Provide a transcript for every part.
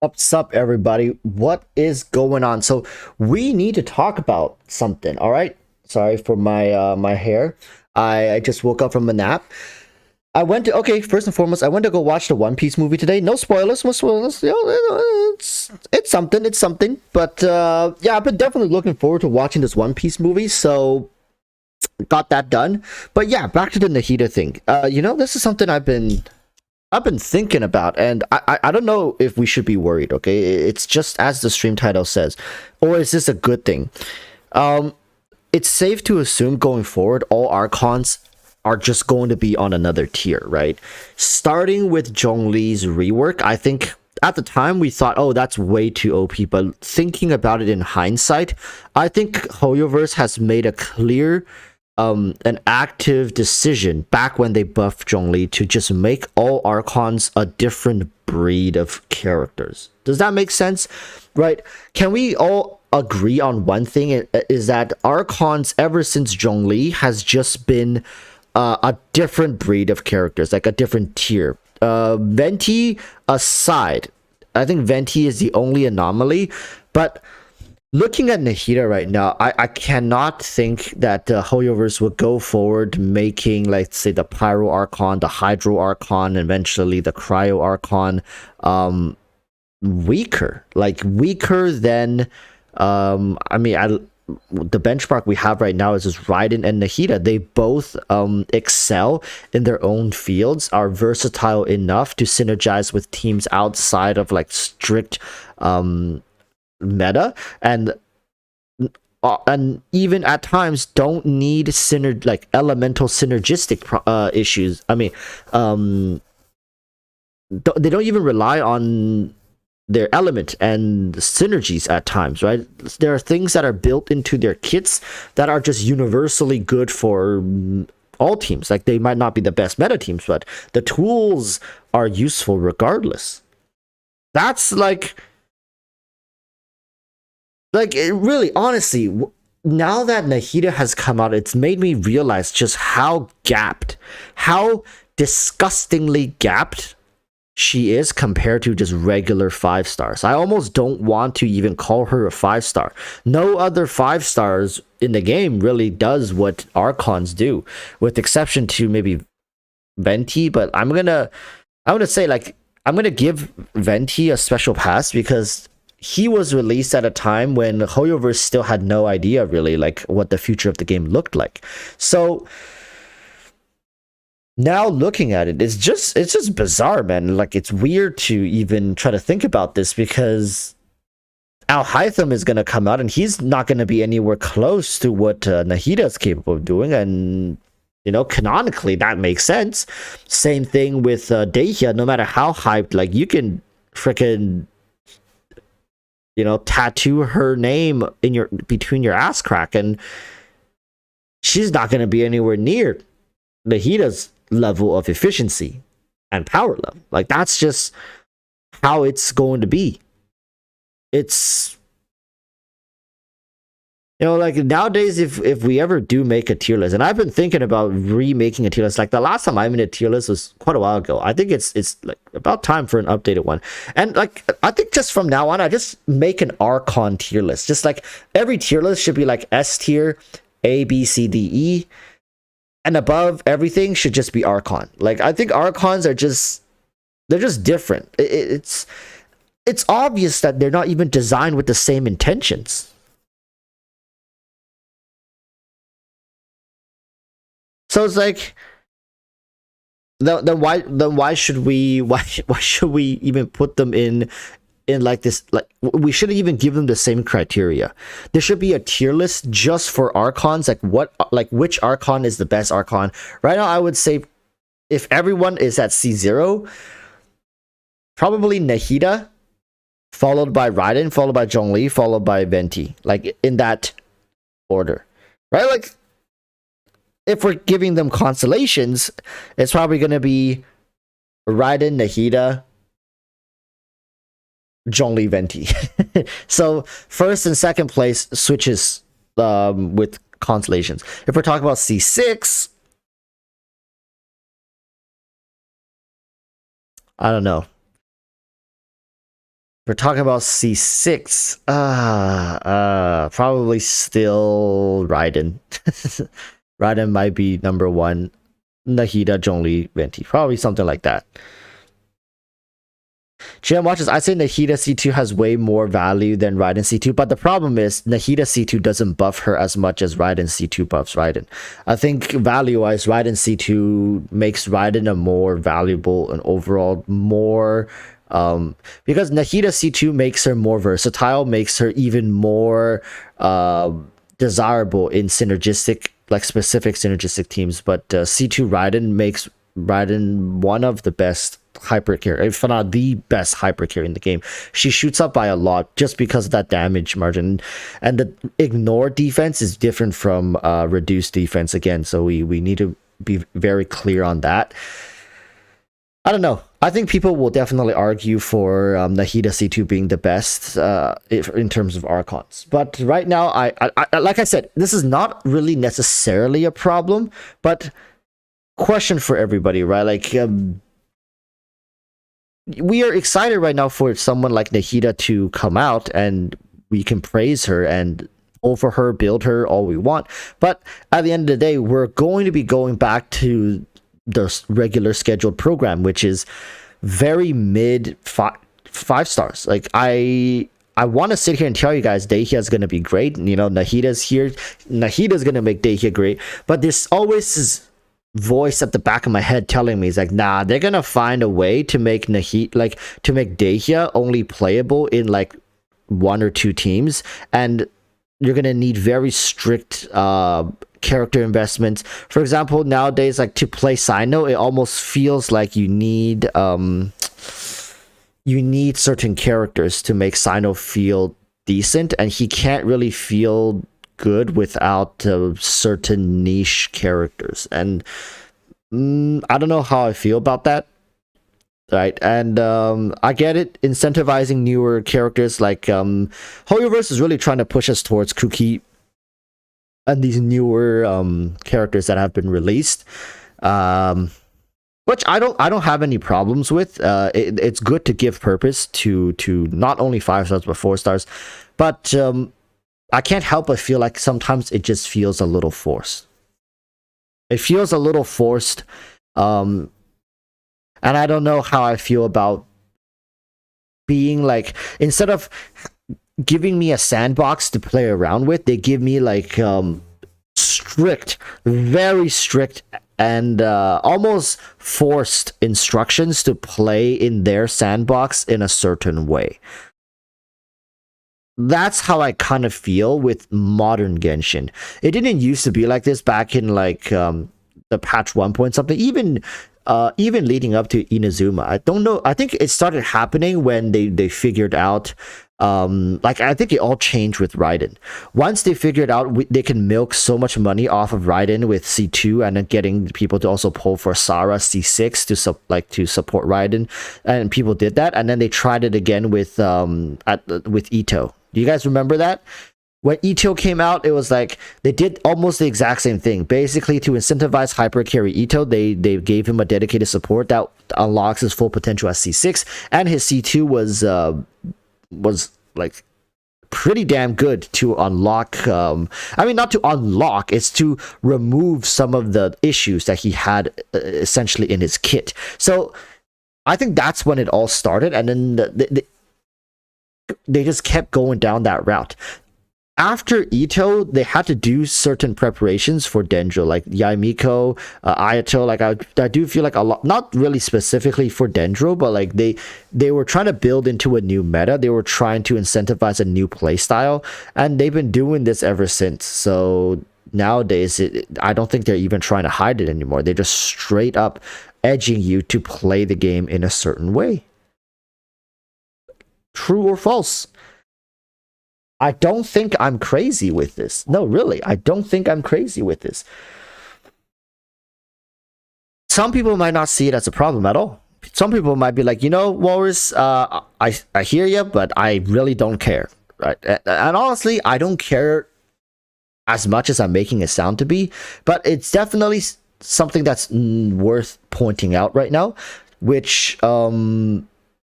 What's up, everybody? What is going on? So we need to talk about something. All right. Sorry for my hair. I just woke up from a nap. I went to okay. First and foremost, I went to go watch the One Piece movie today. No spoilers. No spoilers. It's something. It's something. But yeah, I've been definitely looking forward to watching this One Piece movie. So got that done. But yeah, back to the Nahida thing. This is something I've been thinking about, and I don't know if we should be worried. Okay, it's just as the stream title says, or is this a good thing? It's safe to assume going forward, all archons are just going to be on another tier, right? Starting with Zhongli's rework, I think at the time we thought, oh, that's way too OP, but thinking about it in hindsight, I think Hoyoverse has made a clear an active decision back when they buffed Zhongli to just make all archons a different breed of characters. Does that make sense? Right? Can we all agree on one thing? Is that archons ever since Zhongli has just been a different breed of characters, like a different tier. Venti aside, I think Venti is the only anomaly, but looking at Nahida right now, I cannot think that HoYoverse would go forward making, like, say, the Pyro Archon, the Hydro Archon, eventually the Cryo Archon, weaker. Like, weaker than, I mean, the benchmark we have right now is just Raiden and Nahida. They both excel in their own fields, are versatile enough to synergize with teams outside of, like, strict meta, and even at times don't need like elemental synergistic issues. I mean, they don't even rely on their element and synergies at times, right? There are things that are built into their kits that are just universally good for all teams. Like, they might not be the best meta teams, but the tools are useful regardless. That's like it really, honestly, now that Nahida has come out, it's made me realize just how disgustingly gapped she is compared to just regular 5-stars. I almost don't want to even call her a 5-star. No other 5-stars in the game really does what Archons do, with exception to maybe Venti. But I'm gonna say, like, I'm gonna give Venti a special pass because he was released at a time when HoYoverse still had no idea really, like, what the future of the game looked like. So now looking at it, it's just bizarre, man. Like, it's weird to even try to think about this because Al-Hytham is going to come out and he's not going to be anywhere close to what Nahida is capable of doing. And, you know, canonically, that makes sense. Same thing with Dehya. No matter how hyped, like, you can freaking, you know, tattoo her name in between your ass crack, and she's not going to be anywhere near Nahida's level of efficiency and power level. Like, that's just how it's going to be. It's, you know, like, nowadays, if we ever do make a tier list, and I've been thinking about remaking a tier list. Like, the last time I made a tier list was quite a while ago. I think it's like about time for an updated one. And, like, I think just from now on, I just make an Archon tier list. Just like every tier list should be like S tier, A, B, C, D, E, and above everything should just be Archon. Like, I think Archons are just different. It's obvious that they're not even designed with the same intentions. So it's like, then why should we even put them in like this? Like, we shouldn't even give them the same criteria. There should be a tier list just for Archons, like which Archon is the best Archon. Right now, I would say if everyone is at C0, probably Nahida, followed by Raiden, followed by Zhongli, followed by Venti, like in that order, right? Like, if we're giving them constellations, it's probably going to be Raiden, Nahida, Zhongli, Venti. So first and second place switches with constellations. If we're talking about C6, I don't know. If we're talking about C6, probably still Raiden. Raiden might be number one. Nahida, Zhongli, Venti. Probably something like that. GM watches, I say Nahida C2 has way more value than Raiden C2, but the problem is Nahida C2 doesn't buff her as much as Raiden C2 buffs Raiden. I think value-wise, Raiden C2 makes Raiden a more valuable and overall more... because Nahida C2 makes her more versatile, makes her even more desirable in synergistic, like specific synergistic teams, but C2 Raiden makes Raiden one of the best hyper carry, if not the best hyper carry in the game. She shoots up by a lot just because of that damage margin, and the ignore defense is different from reduced defense again, so we need to be very clear on that. I don't know. I think people will definitely argue for Nahida C2 being the best in terms of Archons. But right now, I like I said, this is not really necessarily a problem, but question for everybody, right? Like, we are excited right now for someone like Nahida to come out and we can praise her and over her, build her all we want. But at the end of the day, we're going to be going back to the regular scheduled program, which is very mid five stars. Like I want to sit here and tell you guys Dehya is going to be great. You know, Nahida's here. Nahida's going to make Dehya great. But there's always this voice at the back of my head telling me, it's like, nah, they're going to find a way to make to make Dehya only playable in like 1 or 2 teams. And you're going to need very strict character investments. For example, nowadays, like to play Sino, it almost feels like you need certain characters to make Sino feel decent, and he can't really feel good without certain niche characters. And I don't know how I feel about that. Right, and I get it, incentivizing newer characters like HoYoVerse is really trying to push us towards Kuki and these newer characters that have been released, which I don't have any problems with. It's good to give purpose to not only 5 stars but 4 stars, but I can't help but feel like sometimes it just feels a little forced. It feels a little forced. And I don't know how I feel about being like, instead of giving me a sandbox to play around with, they give me like strict, very strict, and almost forced instructions to play in their sandbox in a certain way. That's how I kind of feel with modern Genshin. It didn't used to be like this back in like the patch 1 point something, even leading up to Inazuma. I don't know. I think it started happening when they figured out, like I think it all changed with Raiden. Once they figured out they can milk so much money off of Raiden with C2, and then getting people to also pull for Sarah C6 to support Raiden, and people did that, and then they tried it again with Ito. Do you guys remember that? When Ito came out, it was like they did almost the exact same thing. Basically, to incentivize hyper carry Ito, they gave him a dedicated support that unlocks his full potential as C6, and his C2 was like pretty damn good to unlock. I mean, not to unlock, it's to remove some of the issues that he had essentially in his kit. So I think that's when it all started, and then they just kept going down that route. After Ito, they had to do certain preparations for Dendro, like Yaimiko, Ayato. Like I do feel like a lot, not really specifically for Dendro, but like they were trying to build into a new meta. They were trying to incentivize a new playstyle, and they've been doing this ever since. So nowadays, I don't think they're even trying to hide it anymore. They're just straight up edging you to play the game in a certain way. True or false? I don't think I'm crazy with this. No, really, I don't think I'm crazy with this. Some people might not see it as a problem at all. Some people might be like, you know, Walrus, I hear you, but I really don't care. Right? And honestly, I don't care as much as I'm making it sound to be, but it's definitely something that's worth pointing out right now, which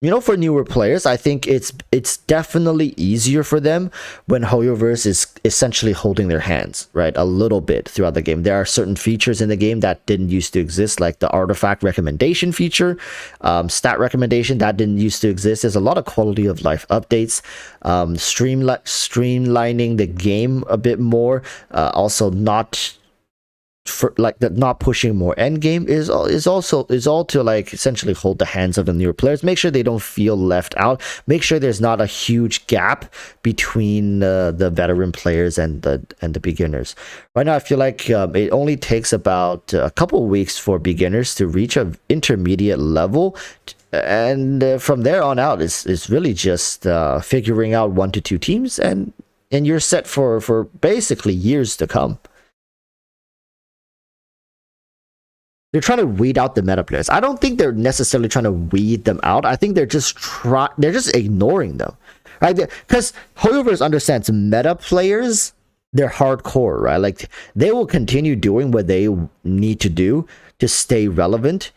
you know, for newer players, I think it's definitely easier for them when HoYoVerse is essentially holding their hands, right, a little bit throughout the game. There are certain features in the game that didn't used to exist, like the artifact recommendation feature, stat recommendation that didn't used to exist. There's a lot of quality of life updates, streamlining the game a bit more, also not pushing more end game is all to like essentially hold the hands of the newer players, make sure they don't feel left out, make sure there's not a huge gap between the veteran players and the beginners. Right now I feel like it only takes about a couple weeks for beginners to reach an intermediate level, and from there on out it's really just figuring out 1 to 2 teams, and you're set for basically years to come. They're trying to weed out the meta players. I don't think they're necessarily trying to weed them out. I think they're just ignoring them, right? Because HoYoVerse understands meta players, they're hardcore, right? Like they will continue doing what they need to do to stay relevant,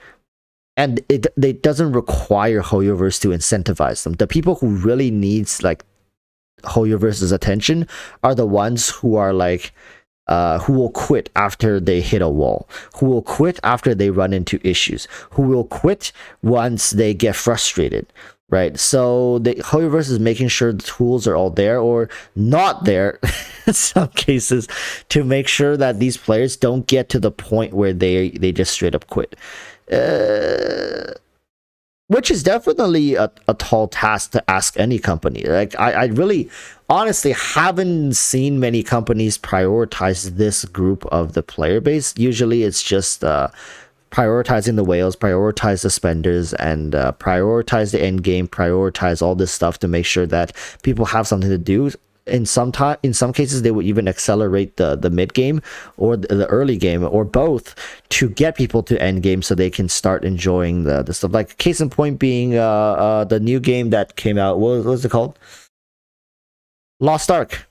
and it doesn't require HoYoVerse to incentivize them. The people who really needs like Hoyoverse's attention are the ones who are like who will quit after they hit a wall, who will quit after they run into issues, who will quit once they get frustrated, right? So the Hoyoverse is making sure the tools are all there or not there in some cases to make sure that these players don't get to the point where they just straight up quit. Which is definitely a tall task to ask any company. Like I really honestly haven't seen many companies prioritize this group of the player base. Usually it's just prioritizing the whales, prioritize the spenders, and prioritize the end game, prioritize all this stuff to make sure that people have something to do. In some cases they would even accelerate the mid game or the early game or both to get people to end game so they can start enjoying the stuff. Like case in point being the new game that came out. What was it called? Lost Ark,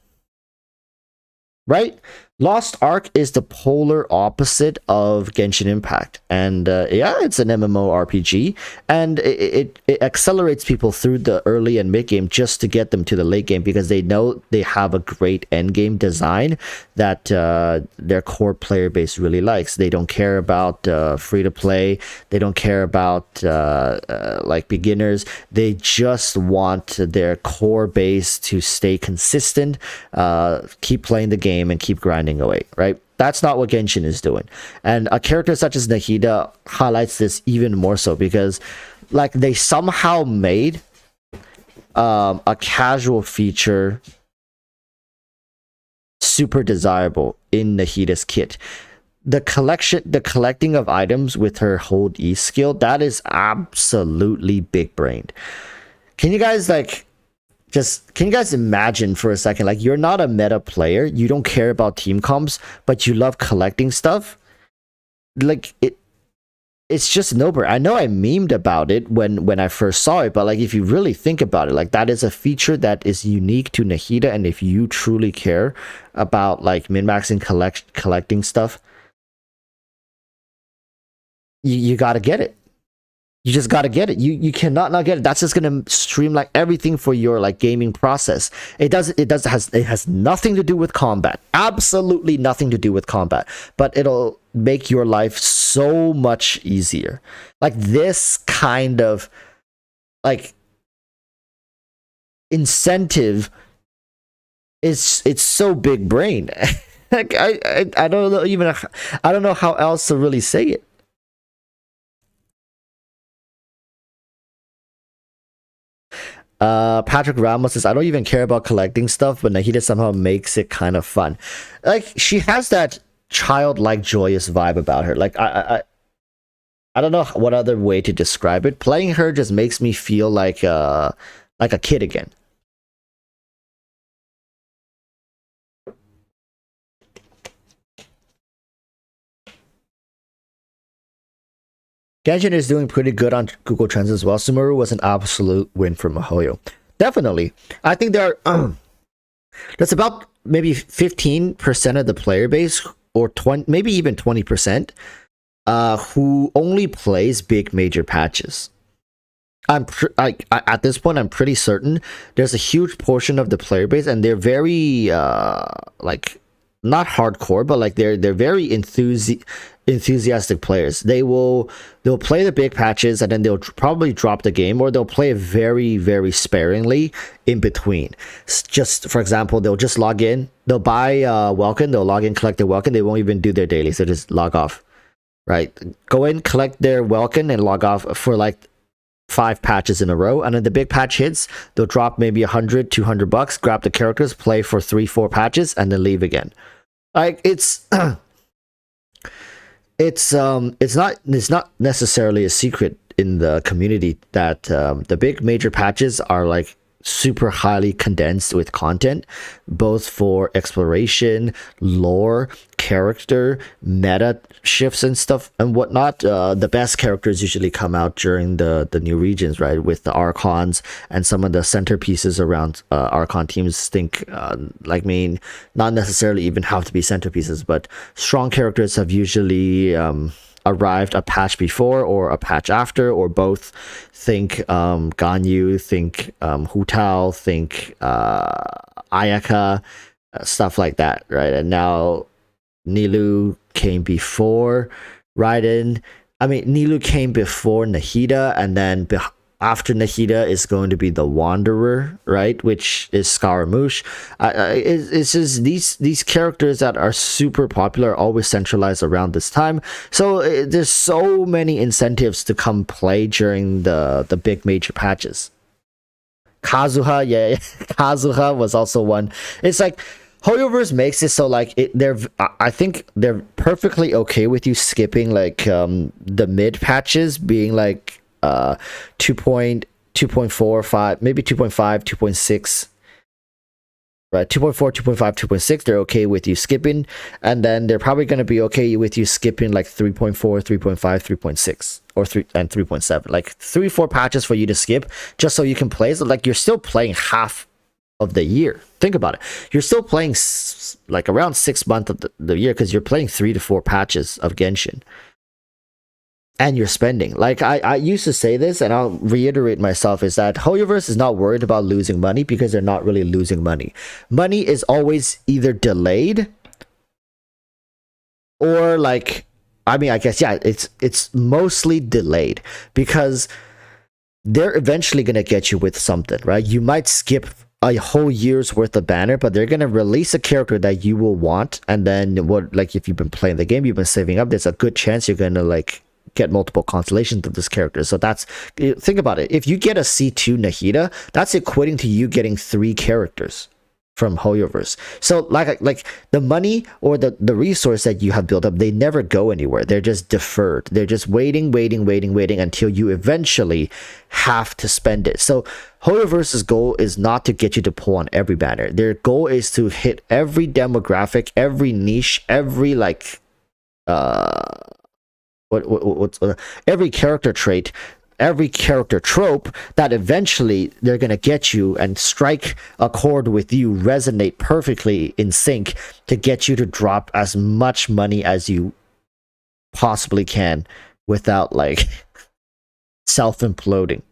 right? Lost Ark is the polar opposite of Genshin Impact, and yeah, it's an MMORPG, and it accelerates people through the early and mid game just to get them to the late game because they know they have a great end game design that their core player base really likes. They don't care about free to play. They don't care about like beginners. They just want their core base to stay consistent, keep playing the game, and keep grinding away, right? That's not what Genshin is doing. And a character such as Nahida highlights this even more so because like they somehow made a casual feature super desirable in Nahida's kit. The collecting of items with her hold E skill, that is absolutely big brained. Can you guys can you guys imagine for a second, like you're not a meta player, you don't care about team comps, but you love collecting stuff? Like it's just no-brainer. I know I memed about it when I first saw it, but like if you really think about it, like that is a feature that is unique to Nahida, and if you truly care about like min-maxing collecting stuff, you gotta get it. You just gotta get it. You cannot not get it. That's just gonna streamline everything for your like gaming process. It has nothing to do with combat. Absolutely nothing to do with combat. But it'll make your life so much easier. Like this kind of like incentive it's so big brain. Like I don't know even I don't know how else to really say it. Patrick Ramos says, I don't even care about collecting stuff, but Nahida somehow makes it kind of fun. Like she has that childlike joyous vibe about her. Like I don't know what other way to describe it. Playing her just makes me feel like a kid again. Genshin is doing pretty good on Google Trends as well. Sumeru was an absolute win for Mihoyo. Definitely. I think there are that's about maybe 15% of the player base, or 20, maybe even 20%, who only plays big major patches. At this point, I'm pretty certain there's a huge portion of the player base, and they're very like not hardcore, but like they're very enthusiastic players. They'll play the big patches and then they'll probably drop the game, or they'll play it very, very sparingly in between. Just for example, they'll just log in, they'll buy Welkin, they'll log in, collect their Welkin, they won't even do their dailies, they just log off, right? Go in, collect their Welkin, and log off for like 5 patches in a row, and then the big patch hits, they'll drop maybe $100-200, grab the characters, play for 3-4 patches, and then leave again. Like it's it's not necessarily a secret in the community that the big major patches are like super highly condensed with content, both for exploration, lore, character, meta shifts and stuff and whatnot. The best characters usually come out during the new regions, right? With the Archons and some of the centerpieces around Archon teams. Not necessarily even have to be centerpieces, but strong characters have usually arrived a patch before or a patch after, or both. Think Ganyu, think Hu Tao, think Ayaka, stuff like that, right? And now Nilou came before Raiden. I mean, Nilou came before Nahida, and then after Nahida is going to be the Wanderer, right? Which is Scaramouche. It's just these characters that are super popular are always centralized around this time. So there's so many incentives to come play during the big major patches. Kazuha, yeah, Kazuha was also one. It's like Hoyoverse makes it so like I think they're perfectly okay with you skipping like the mid patches being like 2.45, maybe 2.5, 2.6, right? 2.4, 2.5, 2.6, they're okay with you skipping, and then they're probably going to be okay with you skipping like 3.4, 3.5, 3.6, or 3 and 3.7, like 3-4 patches for you to skip just so you can play. So like you're still playing half of the year. Think about it, you're still playing like around 6 months of the year, because you're playing 3 to 4 patches of Genshin. And you're spending, like I used to say this, and I'll reiterate myself, is that Hoyoverse is not worried about losing money, because they're not really losing money. Money is always either delayed or like, I mean, I guess, yeah, it's mostly delayed, because they're eventually gonna get you with something, right? You might skip a whole year's worth of banner, but they're gonna release a character that you will want, and then what, like if you've been playing the game, you've been saving up, there's a good chance you're gonna like get multiple constellations of this character. So that's, think about it, if you get a C2 Nahida, that's equating to you getting 3 characters from Hoyoverse. So like the money or the resource that you have built up, they never go anywhere. They're just deferred. They're just waiting until you eventually have to spend it. So Hoyoverse's goal is not to get you to pull on every banner. Their goal is to hit every demographic, every niche, every like every character trait, every character trope, that eventually they're going to get you and strike a chord with you, resonate perfectly in sync to get you to drop as much money as you possibly can without like self-imploding.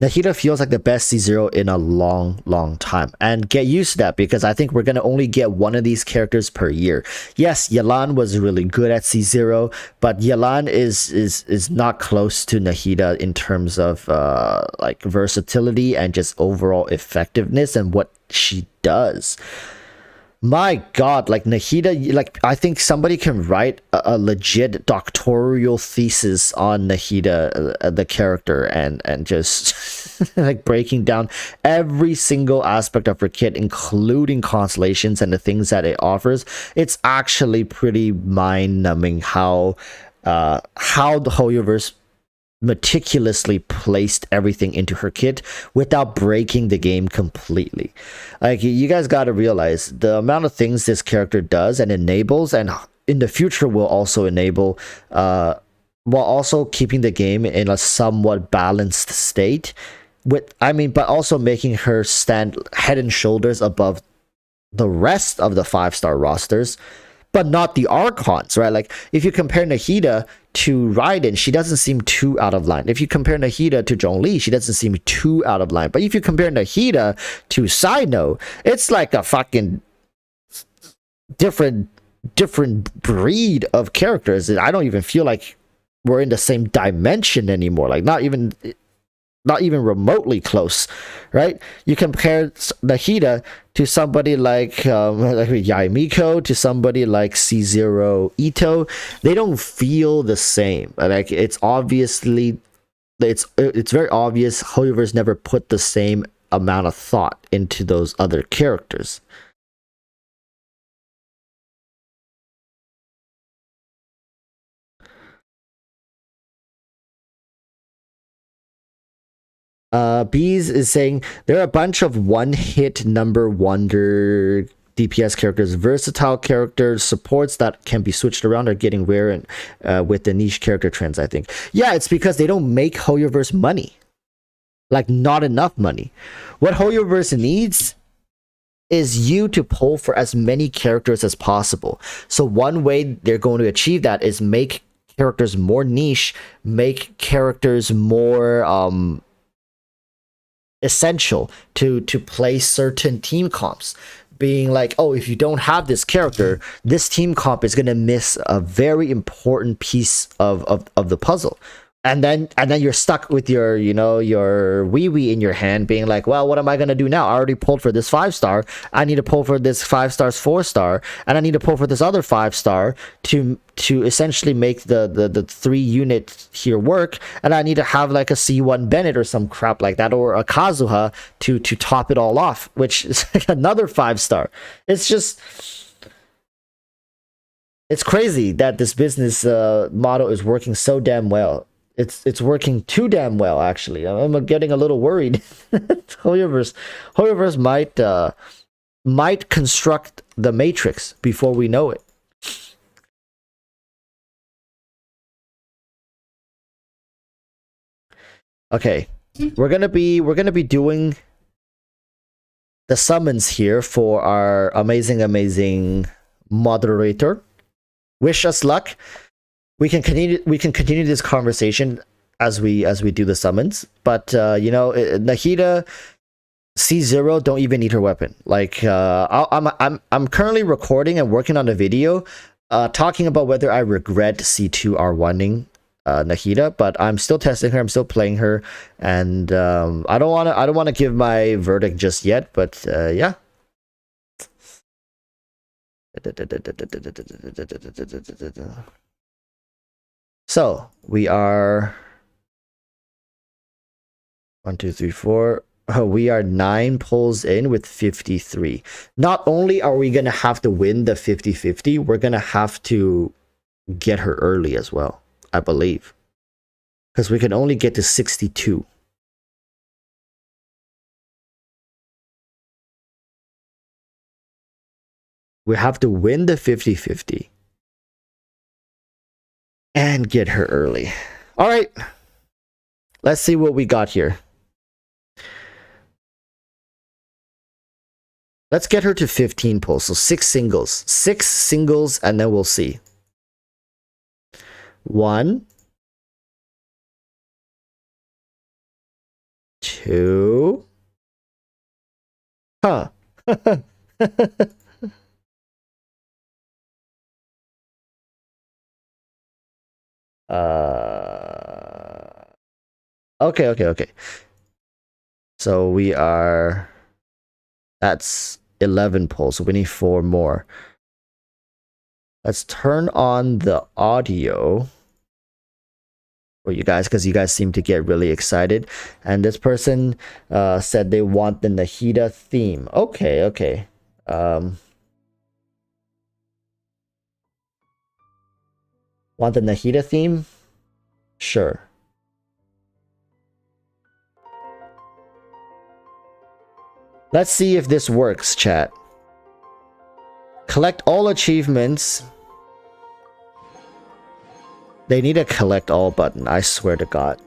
Nahida feels like the best C0 in a long time, and get used to that, because I think we're going to only get one of these characters per year. Yes, Yelan was really good at C0, but Yelan is not close to Nahida in terms of like versatility and just overall effectiveness and what she does. My god, like Nahida, like I think somebody can write a legit doctoral thesis on Nahida, the character, and just like breaking down every single aspect of her kit, including constellations and the things that it offers. It's actually pretty mind-numbing how the Hoyoverse meticulously placed everything into her kit without breaking the game completely. Like, you guys got to realize the amount of things this character does and enables, and in the future will also enable, while also keeping the game in a somewhat balanced state, with, I mean, but also making her stand head and shoulders above the rest of the 5-star rosters, but not the Archons, right? Like, if you compare Nahida to Raiden, she doesn't seem too out of line. If you compare Nahida to Zhongli, she doesn't seem too out of line. But if you compare Nahida to Sino, it's like a fucking different breed of characters. I don't even feel like we're in the same dimension anymore. Like, not even remotely close, right? You compare Nahida to somebody like Yaimiko, to somebody like C0 Ito, they don't feel the same. Like, it's obviously, it's very obvious Hoyoverse never put the same amount of thought into those other characters. Bees is saying there are a bunch of one-hit number wonder DPS characters, versatile characters, supports that can be switched around are getting rare, and with the niche character trends, I think. Yeah, it's because they don't make Hoyoverse money. Like, not enough money. What Hoyoverse needs is you to pull for as many characters as possible. So one way they're going to achieve that is make characters more niche, make characters more essential to play certain team comps, being like, oh, if you don't have this character, this team comp is going to miss a very important piece of the puzzle. And then you're stuck with your, you know, your wee in your hand, being like, well, what am I gonna do now? I already pulled for this 5-star. I need to pull for this 5-star's 4-star, and I need to pull for this other 5-star to essentially make the 3 unit here work. And I need to have like a C1 Bennett or some crap like that, or a Kazuha to top it all off, which is like another 5-star. It's just, it's crazy that this business model is working so damn well. It's working too damn well, actually. I'm getting a little worried. Hoyoverse might construct the Matrix before we know it. Okay, we're gonna be doing the summons here for our amazing moderator. Wish us luck. We can continue this conversation as we do the summons, but you know, Nahida C0 don't even need her weapon. Like I'm currently recording and working on a video talking about whether I regret C2 R1ing Nahida, but I'm still testing her, I'm still playing her, and I don't want to give my verdict just yet, but yeah. So we are 1, 2, 3, 4. Oh, we are 9 pulls in with 53. Not only are we gonna have to win the 50-50, we're gonna have to get her early as well, I believe, because we can only get to 62. We have to win the 50-50 and get her early. All right, let's see what we got here. Let's get her to 15 pulls, so 6 singles, and then we'll see. 1, 2. Huh. Okay. So we are, that's 11 pulls, so we need 4 more. Let's turn on the audio for you guys, because you guys seem to get really excited. And this person said they want the Nahida theme. Okay. Want the Nahida theme? Sure. Let's see if this works, chat. Collect all achievements. They need a collect all button, I swear to God.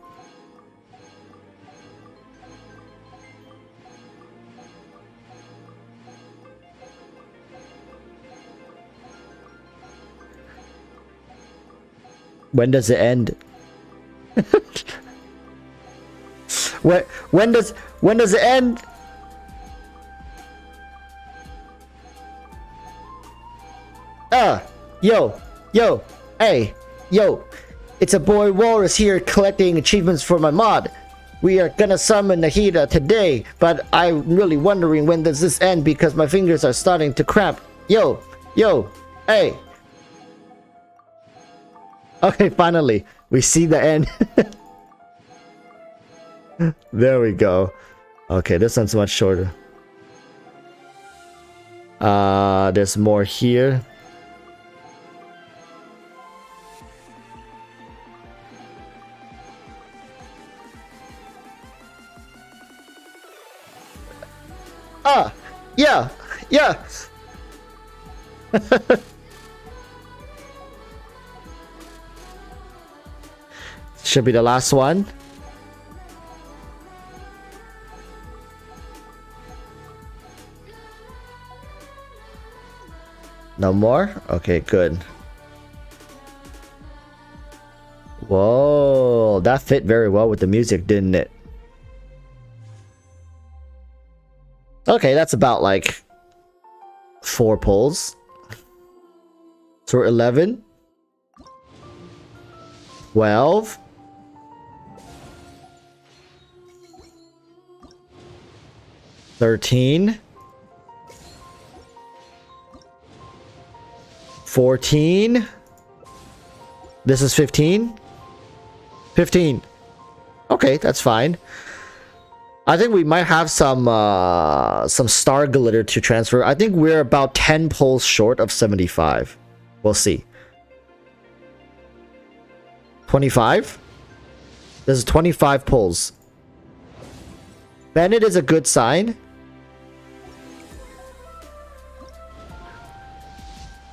When does it end? when does it end? Yo, hey, yo, it's a boy Walrus here collecting achievements for my mod. We are gonna summon Nahida today, but I'm really wondering when does this end because my fingers are starting to cramp. Yo, hey. Okay, finally, we see the end. There we go. Okay, this one's much shorter. There's more here. Yeah. Should be the last one. No more? Okay, good. Whoa, that fit very well with the music, didn't it? Okay, that's about like 4 pulls. So 11, 12, 13, 14. This is 15. 15. Okay, that's fine. I think we might have some star glitter to transfer. I think we're about 10 pulls short of 75. We'll see. 25? This is 25 pulls. Bennett is a good sign.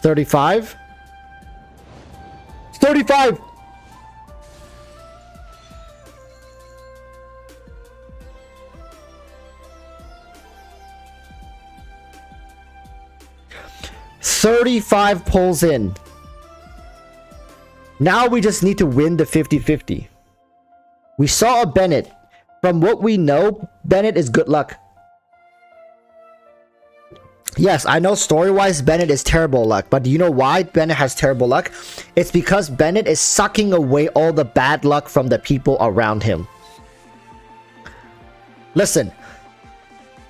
35? 35! $35 pulls in. Now we just need to win the 50-50. We saw a Bennett. From what we know, Bennett is good luck. Yes, I know story-wise Bennett is terrible luck, but do you know why Bennett has terrible luck? It's because Bennett is sucking away all the bad luck from the people around him. Listen,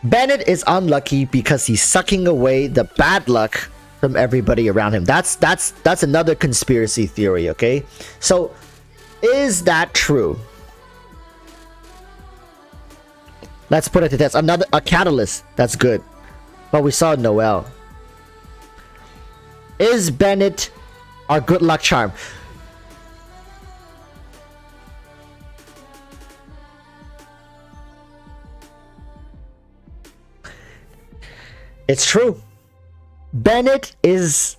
Bennett is unlucky because he's sucking away the bad luck from everybody around him. That's another conspiracy theory, okay? So, is that true? Let's put it to test. A catalyst. That's good. But we saw Noel. Is Bennett our good luck charm? It's true. Bennett is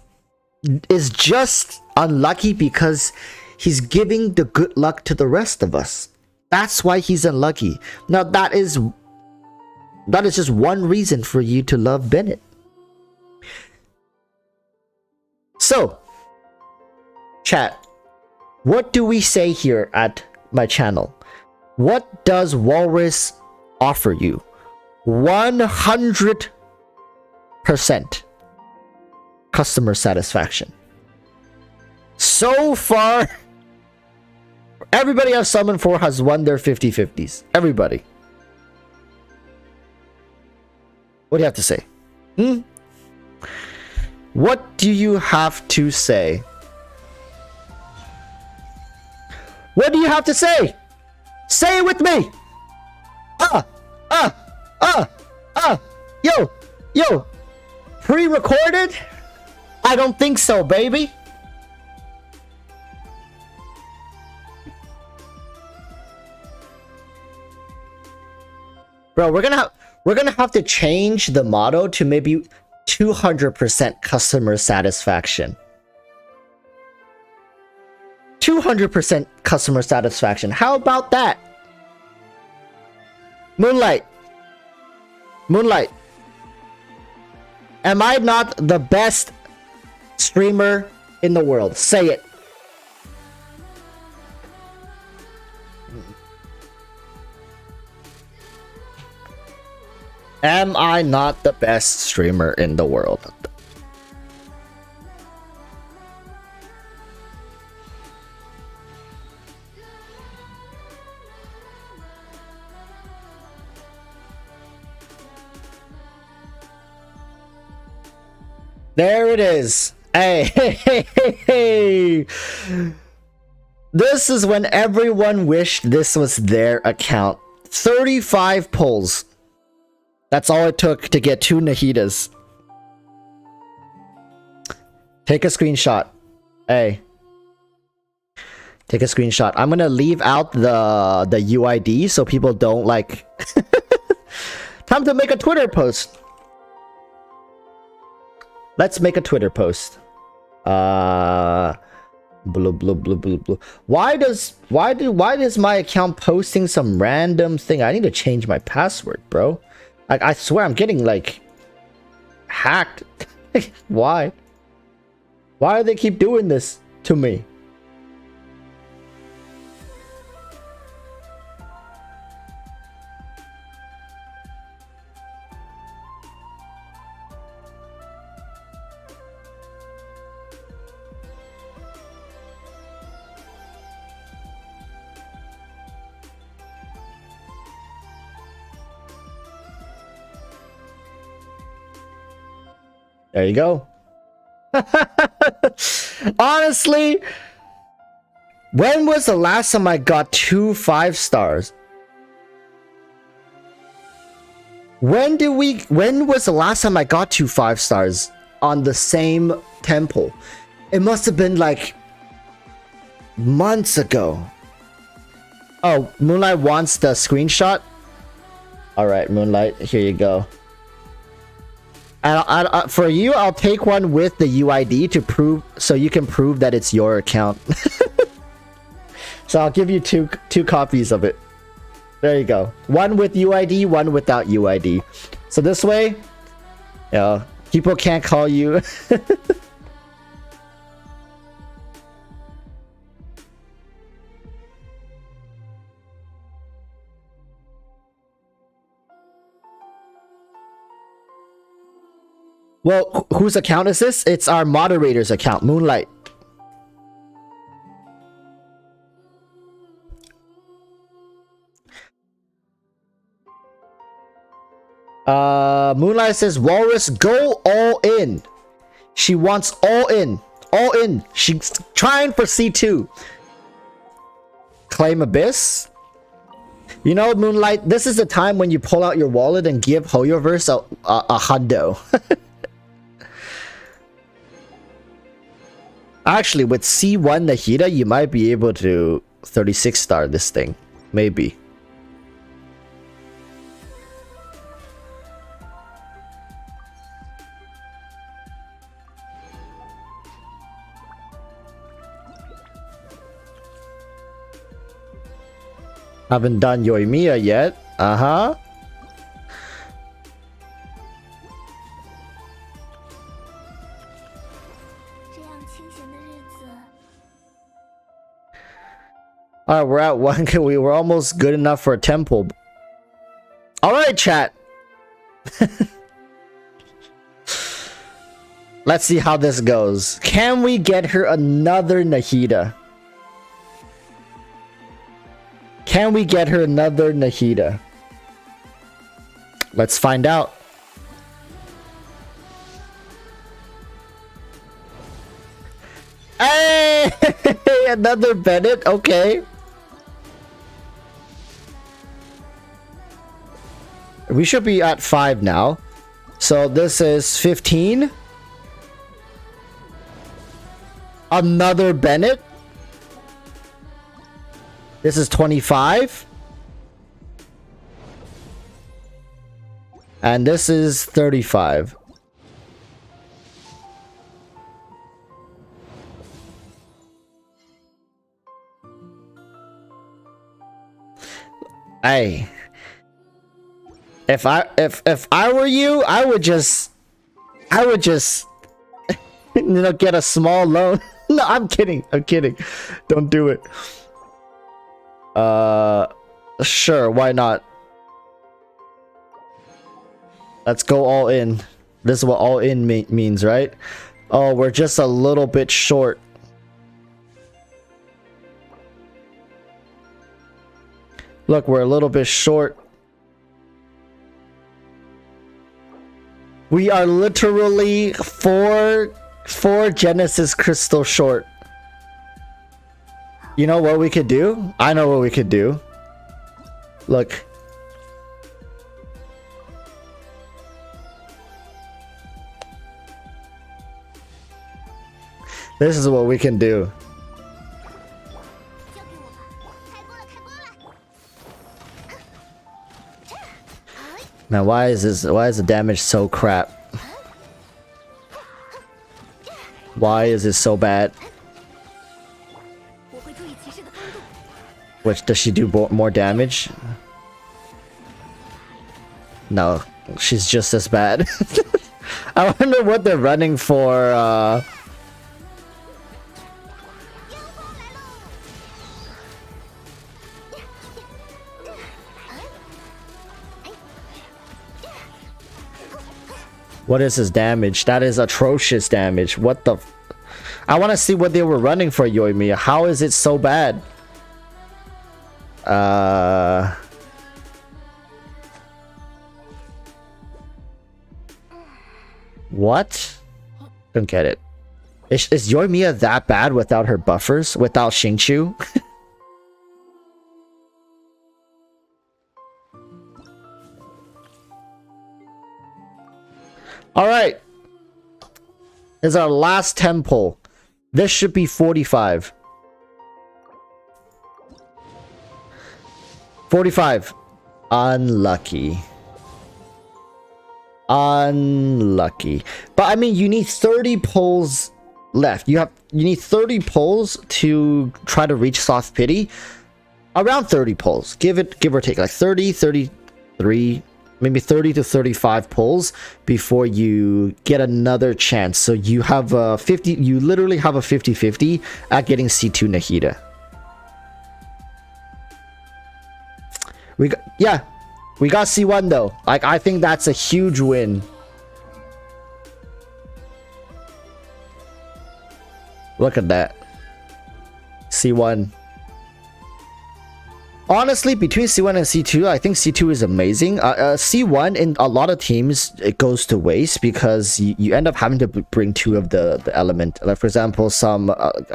just unlucky because he's giving the good luck to the rest of us. That's why he's unlucky. Now that is just one reason for you to love Bennett. So, chat, what do we say here at my channel? What does Walrus offer you? 100% customer satisfaction. So far, everybody I've summoned for has won their 50-50s. Everybody. What do you have to say? What do you have to say? What do you have to say? Say it with me! Yo! Pre-recorded? I don't think so, baby. Bro, we're gonna have to change the motto to maybe 200% customer satisfaction. 200% customer satisfaction. How about that? Moonlight. Am I not the best streamer in the world? Say it. Am I not the best streamer in the world? There it is. Hey. This is when everyone wished this was their account. 35 pulls. That's all it took to get 2 Nahidas. Take a screenshot. Hey. Take a screenshot. I'm gonna leave out the UID so people don't like... Time to make a Twitter post. Let's make a Twitter post. Why does my account posting some random thing? I need to change my password, bro. Like, I swear I'm getting like hacked. Why? Why do they keep doing this to me? There you go. Honestly, when was the last time I got 2 5 stars? When was the last time I got 2 5 stars on the same temple? It must have been like months ago. Oh, Moonlight wants the screenshot. All right, Moonlight, here you go. And for you, I'll take one with the UID to prove, so you can prove that it's your account. So I'll give you two copies of it. There you go. One with UID, one without UID. So this way, people can't call you. Well, whose account is this? It's our moderator's account, Moonlight. Moonlight says, Walrus, go all in. She wants all in. All in. She's trying for C2. Claim Abyss. You know, Moonlight, this is the time when you pull out your wallet and give HoYoverse a hundo. Actually, with C1 Nahida, you might be able to 36 star this thing. Maybe. Haven't done Yoimiya yet. Uh-huh. Alright, we're at 1. We were almost good enough for a temple. Alright, chat. Let's see how this goes. Can we get her another Nahida? Can we get her another Nahida? Let's find out. Hey! Another Bennett? Okay. We should be at 5 now. So this is 15. Another Bennett. This is 25. And this is 35. Hey. If I were you, I would just you know, get a small loan. No, I'm kidding. I'm kidding. Don't do it. Sure, why not? Let's go all in. This is what all in means, right? Oh, we're just a little bit short. Look, we're a little bit short. We are literally four Genesis crystal short. You know what we could do? I know what we could do. Look. This is what we can do. Man, why is the damage so crap? Why is it so bad? Which, does she do more damage? No, she's just as bad. I wonder what they're running for What is his damage? That is atrocious damage. What the... I want to see what they were running for Yoimiya. How is it so bad? What? Don't get it. Is Yoimiya that bad without her buffers? Without Xingqiu? Alright. This is our last temple. This should be 45. 45. Unlucky. Unlucky. But I mean, you need 30 pulls left. You need 30 pulls to try to reach soft pity. Around 30 pulls. Give or take like 30, 33, maybe 30 to 35 pulls before you get another chance. So you have a 50, you literally have a 50-50 at getting C2 Nahida. We got C1 though. Like, I think that's a huge win. Look at that. C1. Honestly, between C1 and C2, I think C2 is amazing. C1 in a lot of teams, it goes to waste because you end up having to bring two of the element. Like for example,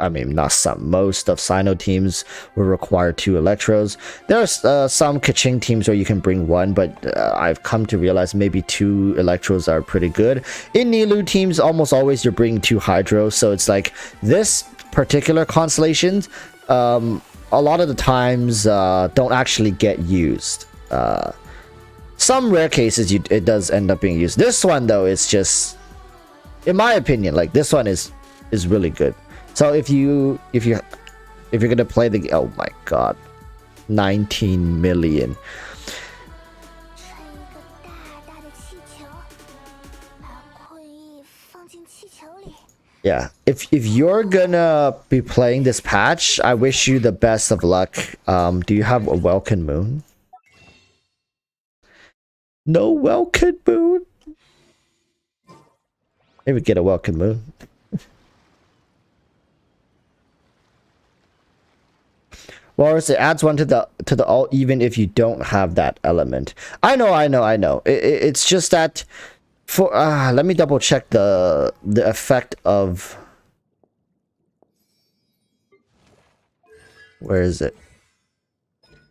I mean not some, most of Sino teams will require 2 electros. There's some Kaching teams where you can bring 1, but I've come to realize maybe 2 electros are pretty good. In Nilou teams, almost always you're bringing 2 hydros, so it's like this particular constellation, a lot of the times don't actually get used. Some rare cases it does end up being used. This one though is just, in my opinion, like this one is really good. So if you're gonna play the, oh my god, 19 million. Yeah, if you're gonna be playing this patch, I wish you the best of luck. Do you have a Welkin Moon? No Welkin Moon? Maybe get a Welkin Moon. Walrus, it adds 1 to the alt even if you don't have that element. I know. It's just that for let me double check the effect of, where is it?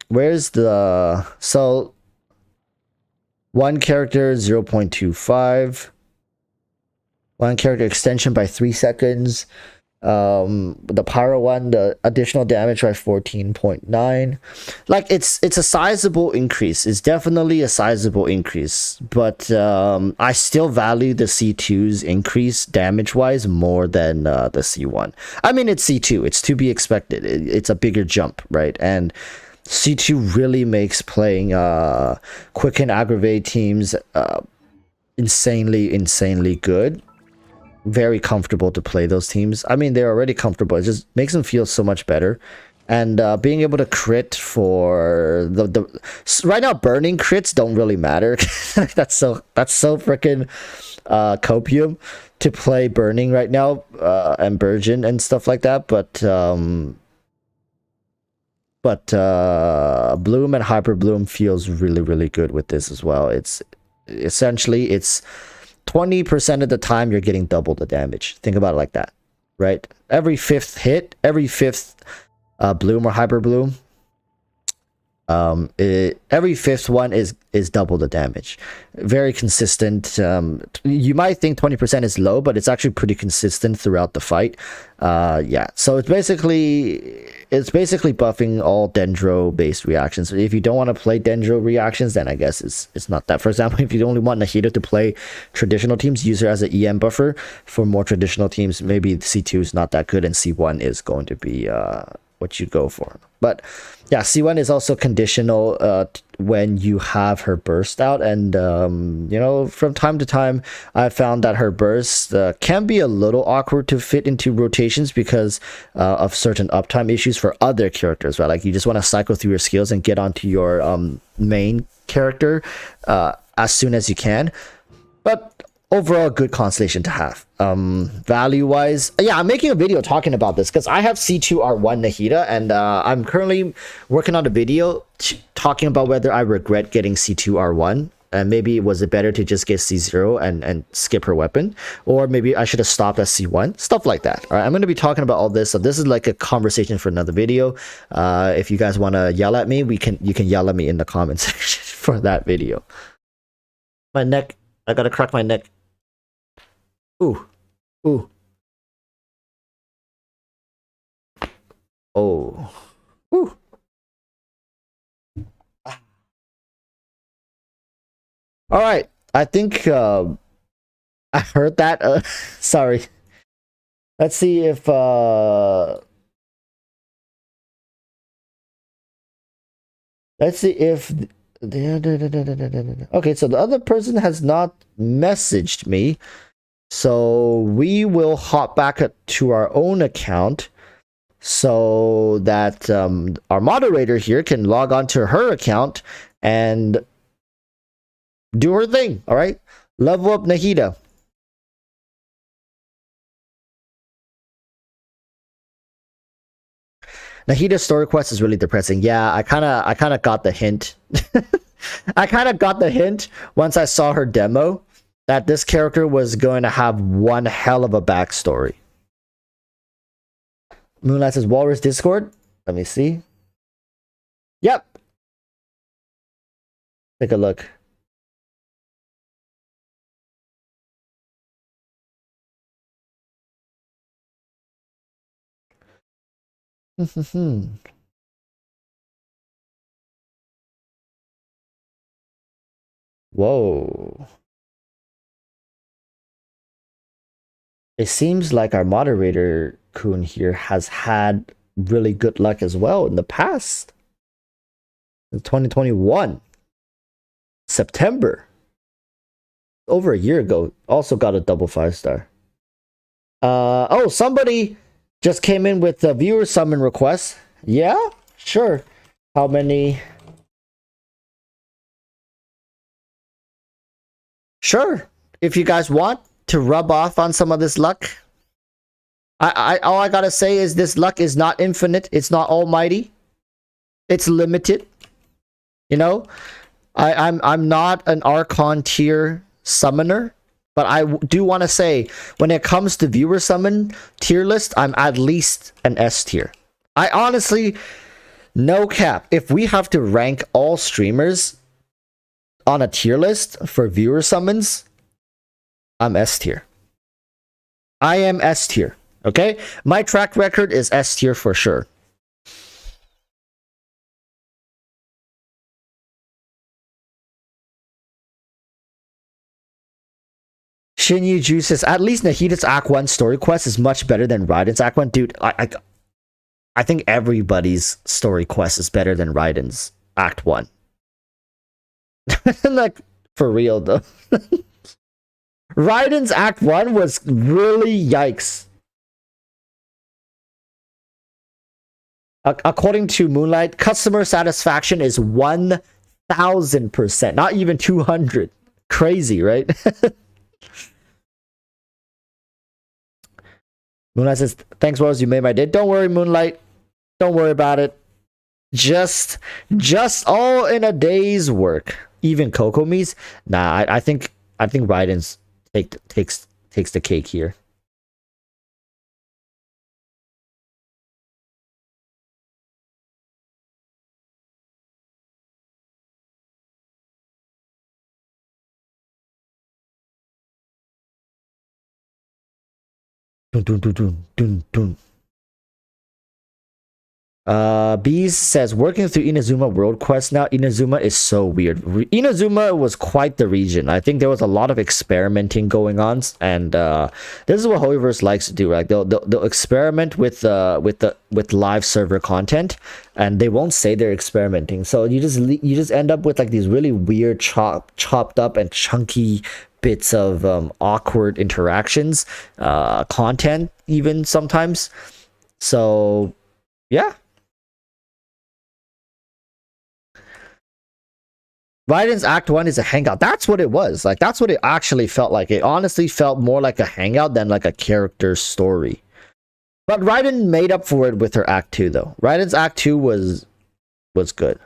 Where's the, so 1 character 0.25, 1 character extension by 3 seconds. The pyro one, the additional damage by 14.9. like it's a sizable increase. It's definitely a sizable increase, but I still value the C2's increase damage wise more than the C1. I mean, it's C2, it's to be expected. It's a bigger jump, right? And C2 really makes playing quick and aggravate teams insanely good. Very comfortable to play those teams. I mean, they're already comfortable. It just makes them feel so much better. And being able to crit for the right now, burning crits don't really matter. that's so freaking copium to play burning right now, and Burgeon and stuff like that. But Bloom and Hyper Bloom feels really good with this as well. It's essentially 20% of the time you're getting double the damage. Think about it like that, right? Every 5th hit, every 5th Bloom or Hyper Bloom, every 5th one is double the damage. Very consistent. You might think 20% is low, but it's actually pretty consistent throughout the fight. Yeah, so it's basically buffing all Dendro based reactions. If you don't want to play Dendro reactions, then I guess it's not that. For example, if you only want Nahida to play traditional teams, use her as an EM buffer. For more traditional teams, maybe C2 is not that good and C1 is going to be what you go for. But yeah, C1 is also conditional when you have her burst out, and you know, from time to time I found that her burst can be a little awkward to fit into rotations because of certain uptime issues for other characters, right? Like you just want to cycle through your skills and get onto your main character as soon as you can. But overall good constellation to have. Value wise, yeah, I'm making a video talking about this because I have C2R1 Nahida, and I'm currently working on a video talking about whether I regret getting C2R1. And maybe was it better to just get C0 and skip her weapon, or maybe I should have stopped at C1, stuff like that. All right, I'm going to be talking about all this. So this is like a conversation for another video. If you guys want to yell at me, you can yell at me in the comment section for that video. My neck, I gotta crack my neck. Ooh, ooh, oh, ooh. All right, I think I heard that. Sorry. Let's see if okay, so the other person has not messaged me, so we will hop back to our own account so that our moderator here can log on to her account and do her thing. All right, level up Nahida. Nahida's story quest is really depressing. Yeah, I kind of got the hint. I kind of got the hint once I saw her demo that this character was going to have one hell of a backstory. Moonlight says Walrus Discord. Let me see. Yep. Take a look. Whoa. It seems like our moderator Kun here has had really good luck as well in the past. In 2021, September, over a year ago, also got a double 5-star. Oh, somebody just came in with a viewer summon request. Yeah, sure. How many? Sure. If you guys want to rub off on some of this luck, all I gotta say is this luck is not infinite. It's not almighty. It's limited. You know, I'm not an Archon tier summoner, but I do want to say when it comes to viewer summon tier list, I'm at least an S tier. I honestly, no cap, if we have to rank all streamers on a tier list for viewer summons, I'm S tier. I am S tier. Okay, my track record is S tier for sure. Shinyu Ju says, at least Nahida's Act 1 story quest is much better than Raiden's Act 1. Dude, I think everybody's story quest is better than Raiden's Act 1. Like, for real though. Raiden's Act 1 was really yikes. According to Moonlight, customer satisfaction is 1000%, not even 200. Crazy, right? Moonlight says, thanks, Rose, you made my day. Don't worry, Moonlight. Don't worry about it. Just all in a day's work. Even Kokomi's? Nah, I think Raiden's takes the cake here. Dun, dun, dun, dun, dun, dun. Bees says, working through Inazuma World Quest now. Inazuma is so weird. Inazuma was quite the region. I think there was a lot of experimenting going on, and this is what Holyverse likes to do. Right? They'll experiment with live server content, and they won't say they're experimenting. So you just end up with like these really weird chopped up and chunky bits of awkward interactions, content even sometimes. So yeah. Raiden's Act 1 is a hangout. That's what it was. Like, that's what it actually felt like. It honestly felt more like a hangout than like a character story. But Raiden made up for it with her Act 2, though. Raiden's Act 2 was good.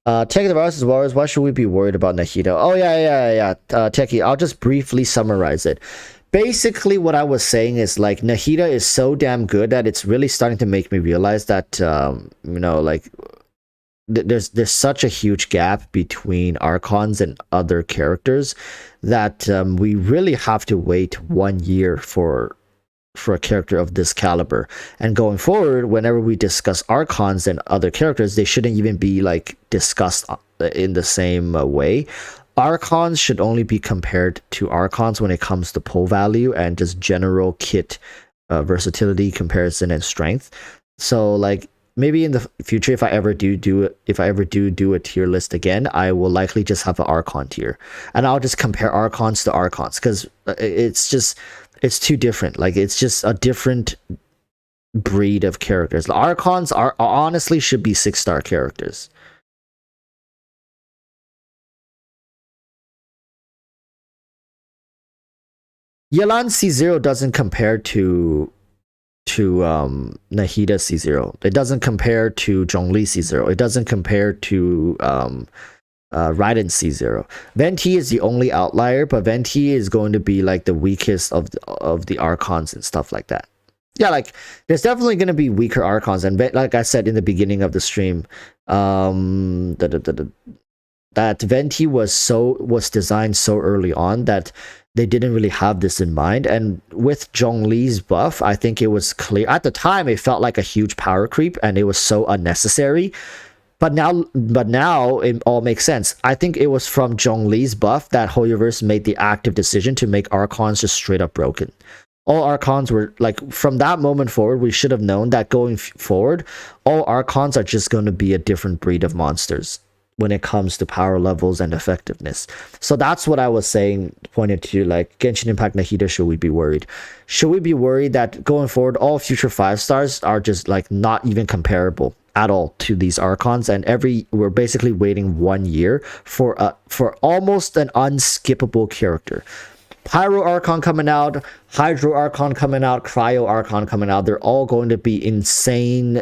Techie the Virus as well as why should we be worried about Nahida? Oh, yeah. Techie, I'll just briefly summarize it. Basically, what I was saying is like Nahida is so damn good that it's really starting to make me realize that, you know, like there's such a huge gap between Archons and other characters that we really have to wait 1 year for a character of this caliber. And going forward, whenever we discuss Archons and other characters, they shouldn't even be like discussed in the same way. Archons should only be compared to Archons when it comes to pull value and just general kit versatility, comparison, and strength. So like maybe in the future, if I ever do a tier list again, I will likely just have an Archon tier, and I'll just compare Archons to Archons because it's too different. Like it's just a different breed of characters. The Archons are honestly should be 6-star characters. Yelan C0 doesn't compare to Nahida C0. It doesn't compare to Zhongli C0. It doesn't compare to Raiden C0. Venti is the only outlier, but Venti is going to be like the weakest of the Archons and stuff like that. Yeah, like there's definitely going to be weaker Archons, and like I said in the beginning of the stream, that Venti was designed so early on that they didn't really have this in mind. And with Zhongli's buff, I think it was clear at the time. It felt like a huge power creep, and it was so unnecessary. But now it all makes sense. I think it was from Zhongli's buff that Hoyoverse made the active decision to make Archons just straight up broken. All Archons were like, from that moment forward, we should have known that going forward, all Archons are just going to be a different breed of monsters when it comes to power levels and effectiveness. So that's what I was saying, pointed to like Genshin Impact Nahida. Should we be worried? Should we be worried that going forward, all future 5-stars are just like not even comparable at all to these Archons, and we're basically waiting 1 year for almost an unskippable character. Pyro Archon coming out, Hydro Archon coming out, Cryo Archon coming out. They're all going to be insane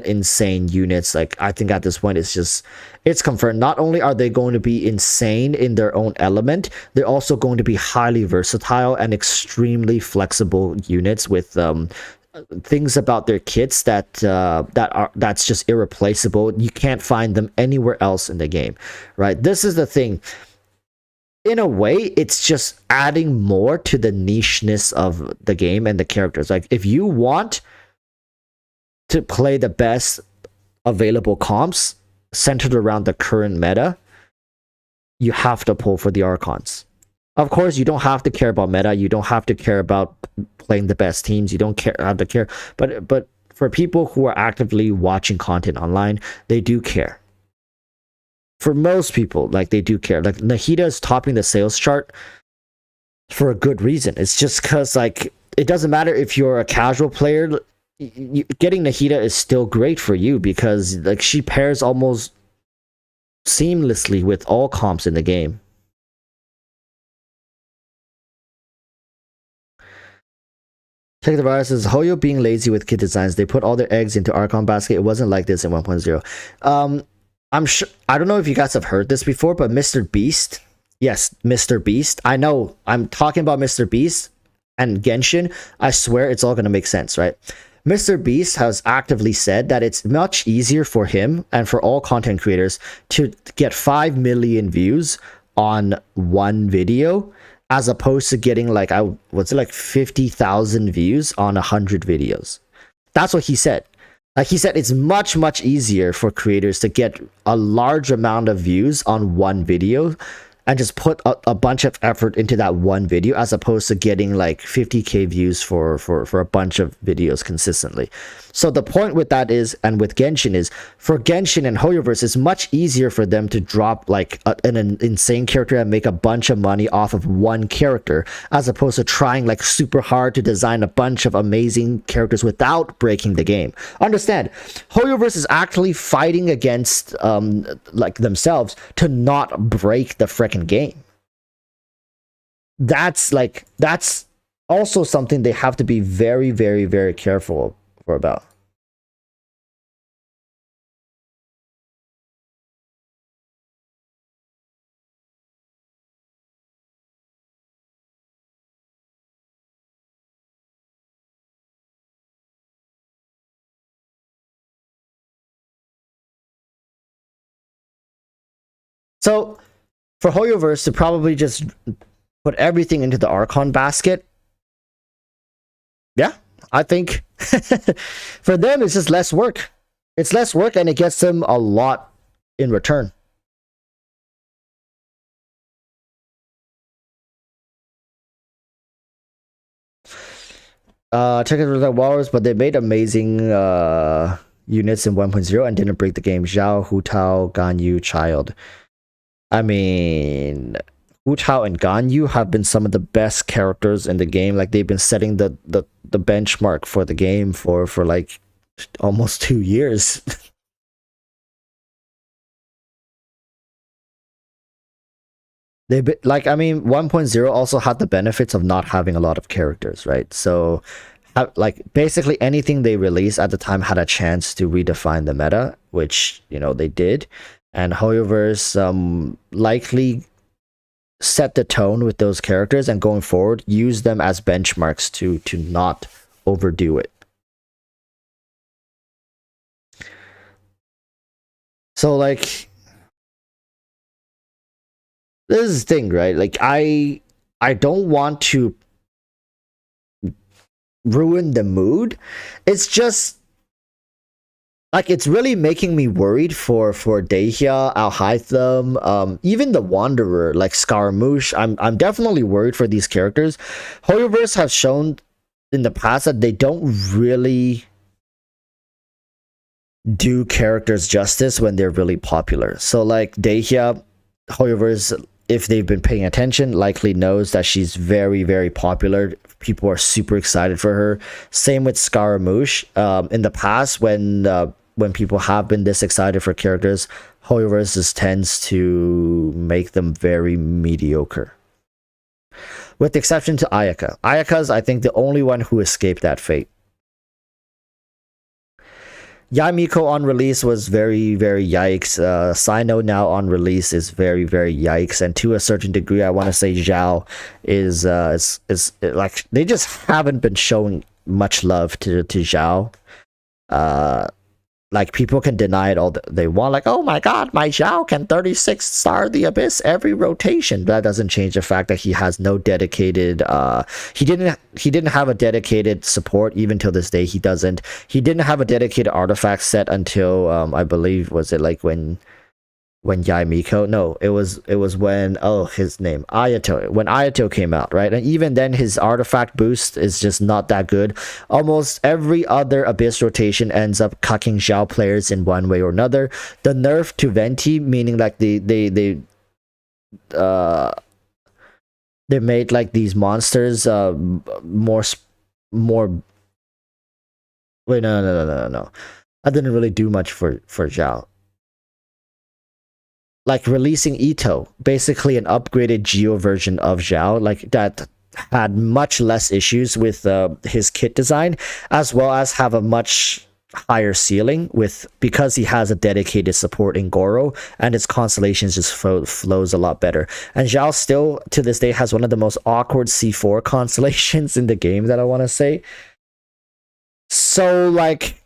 units. Like I think at this point it's confirmed. Not only are they going to be insane in their own element, they're also going to be highly versatile and extremely flexible units with things about their kits that's just irreplaceable. You can't find them anywhere else in the game, right? This is the thing. In a way, it's just adding more to the nicheness of the game and the characters. Like if you want to play the best available comps centered around the current meta, you have to pull for the Archons. Of course, you don't have to care about meta. You don't have to care about playing the best teams. You don't have to care. But for people who are actively watching content online, they do care. For most people, like they do care. Like Nahida is topping the sales chart for a good reason. It's just because like it doesn't matter if you're a casual player. Getting Nahida is still great for you because like she pairs almost seamlessly with all comps in the game. Check the virus is Hoyo being lazy with kit designs. They put all their eggs into Archon basket. It wasn't like this in 1.0. I'm sure, I don't know if you guys have heard this before, but Mr. Beast, yes, Mr. Beast. I know I'm talking about Mr. Beast and Genshin. I swear it's all going to make sense, right? Mr. Beast has actively said that it's much easier for him and for all content creators to get 5 million views on one video as opposed to getting like, what's it, like 50,000 views on 100 videos. That's what he said. Like he said, it's much easier for creators to get a large amount of views on one video and just put a bunch of effort into that one video, as opposed to getting like 50k views for a bunch of videos consistently. So the point with that is, and with Genshin is, for Genshin and Hoyoverse, it's much easier for them to drop like an insane character and make a bunch of money off of one character, as opposed to trying like super hard to design a bunch of amazing characters without breaking the game. Understand, Hoyoverse is actually fighting against like themselves to not break the freaking game. That's also something they have to be very, very, very careful for about. So for Hoyoverse to probably just put everything into the Archon basket, yeah, I think for them it's just less work. It's less work and it gets them a lot in return. Check it with the Walrus, but they made amazing units in 1.0 and didn't break the game. Zhao, Hu Tao, Ganyu, Child. I mean, Hu Tao and Ganyu have been some of the best characters in the game. Like, they've been setting the benchmark for the game for like almost 2 years. They've been, like, I mean, 1.0 also had the benefits of not having a lot of characters, right? So like basically anything they released at the time had a chance to redefine the meta, which, you know, they did. And Hoyoverse likely set the tone with those characters, and going forward use them as benchmarks to not overdo it. So like, this is the thing, right? Like, I don't want to ruin the mood. It's just like, it's really making me worried for Dehya, Al even the Wanderer, like Scaramouche. I'm definitely worried for these characters. Hoyoverse have shown in the past that they don't really do characters justice when they're really popular. So like Dehya, Hoyoverse, if they've been paying attention, likely knows that she's very, very popular. People are super excited for her. Same with Scaramouche. In the past, when people have been this excited for characters, Hoyoverse just tends to make them very mediocre. With the exception to Ayaka. Ayaka's, I think, the only one who escaped that fate. Yamiko on release was very, very yikes. Sino now on release is very, very yikes. And to a certain degree, I want to say Zhao is like, they just haven't been showing much love to Zhao. Like, people can deny it all they want, like, oh my god, my Zhao can 36 star the abyss every rotation. That doesn't change the fact that he has no dedicated he didn't have a dedicated support. Even till this day, he didn't have a dedicated artifact set until I believe, was it like when Yaimiko, no, it was when, oh, his name, Ayato, when Ayato came out, right? And even then, his artifact boost is just not that good. Almost every other Abyss rotation ends up cucking Zhao players in one way or another. The nerf to Venti, meaning like they made like these monsters more wait, no, that didn't really do much for Zhao. Like releasing Ito, basically an upgraded Geo version of Zhao, like that had much less issues with his kit design, as well as have a much higher ceiling with, because he has a dedicated support in Goro, and his constellations just flows a lot better. And Zhao still to this day has one of the most awkward C4 constellations in the game, that I want to say. So like,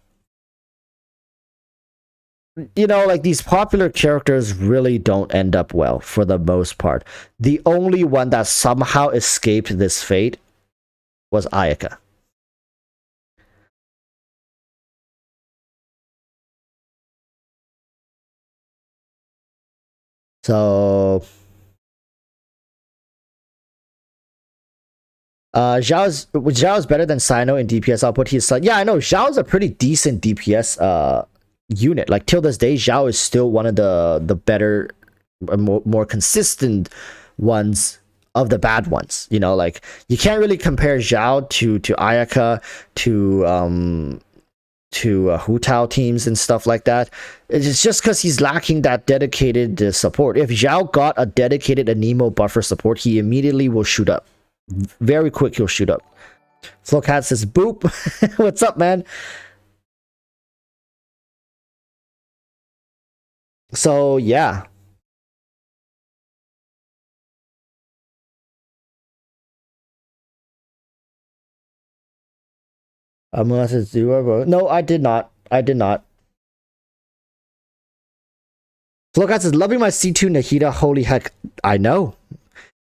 you know, like, these popular characters really don't end up well for the most part. The only one that somehow escaped this fate was Ayaka. So Zhao's better than Sino in DPS output. He's like, yeah, I know Zhao's a pretty decent DPS unit. Like till this day, Zhao is still one of the better, more consistent ones of the bad ones. You know, like you can't really compare Zhao to Ayaka, to Hu Tao teams and stuff like that. It's just because he's lacking that dedicated support. If Zhao got a dedicated Anemo buffer support, he immediately will shoot up. Very quick, he'll shoot up. Flowcat says, boop. What's up, man? So, yeah. Unless it's zero. No, I did not. I did not. Flowcat says, loving my C2 Nahida. Holy heck. I know.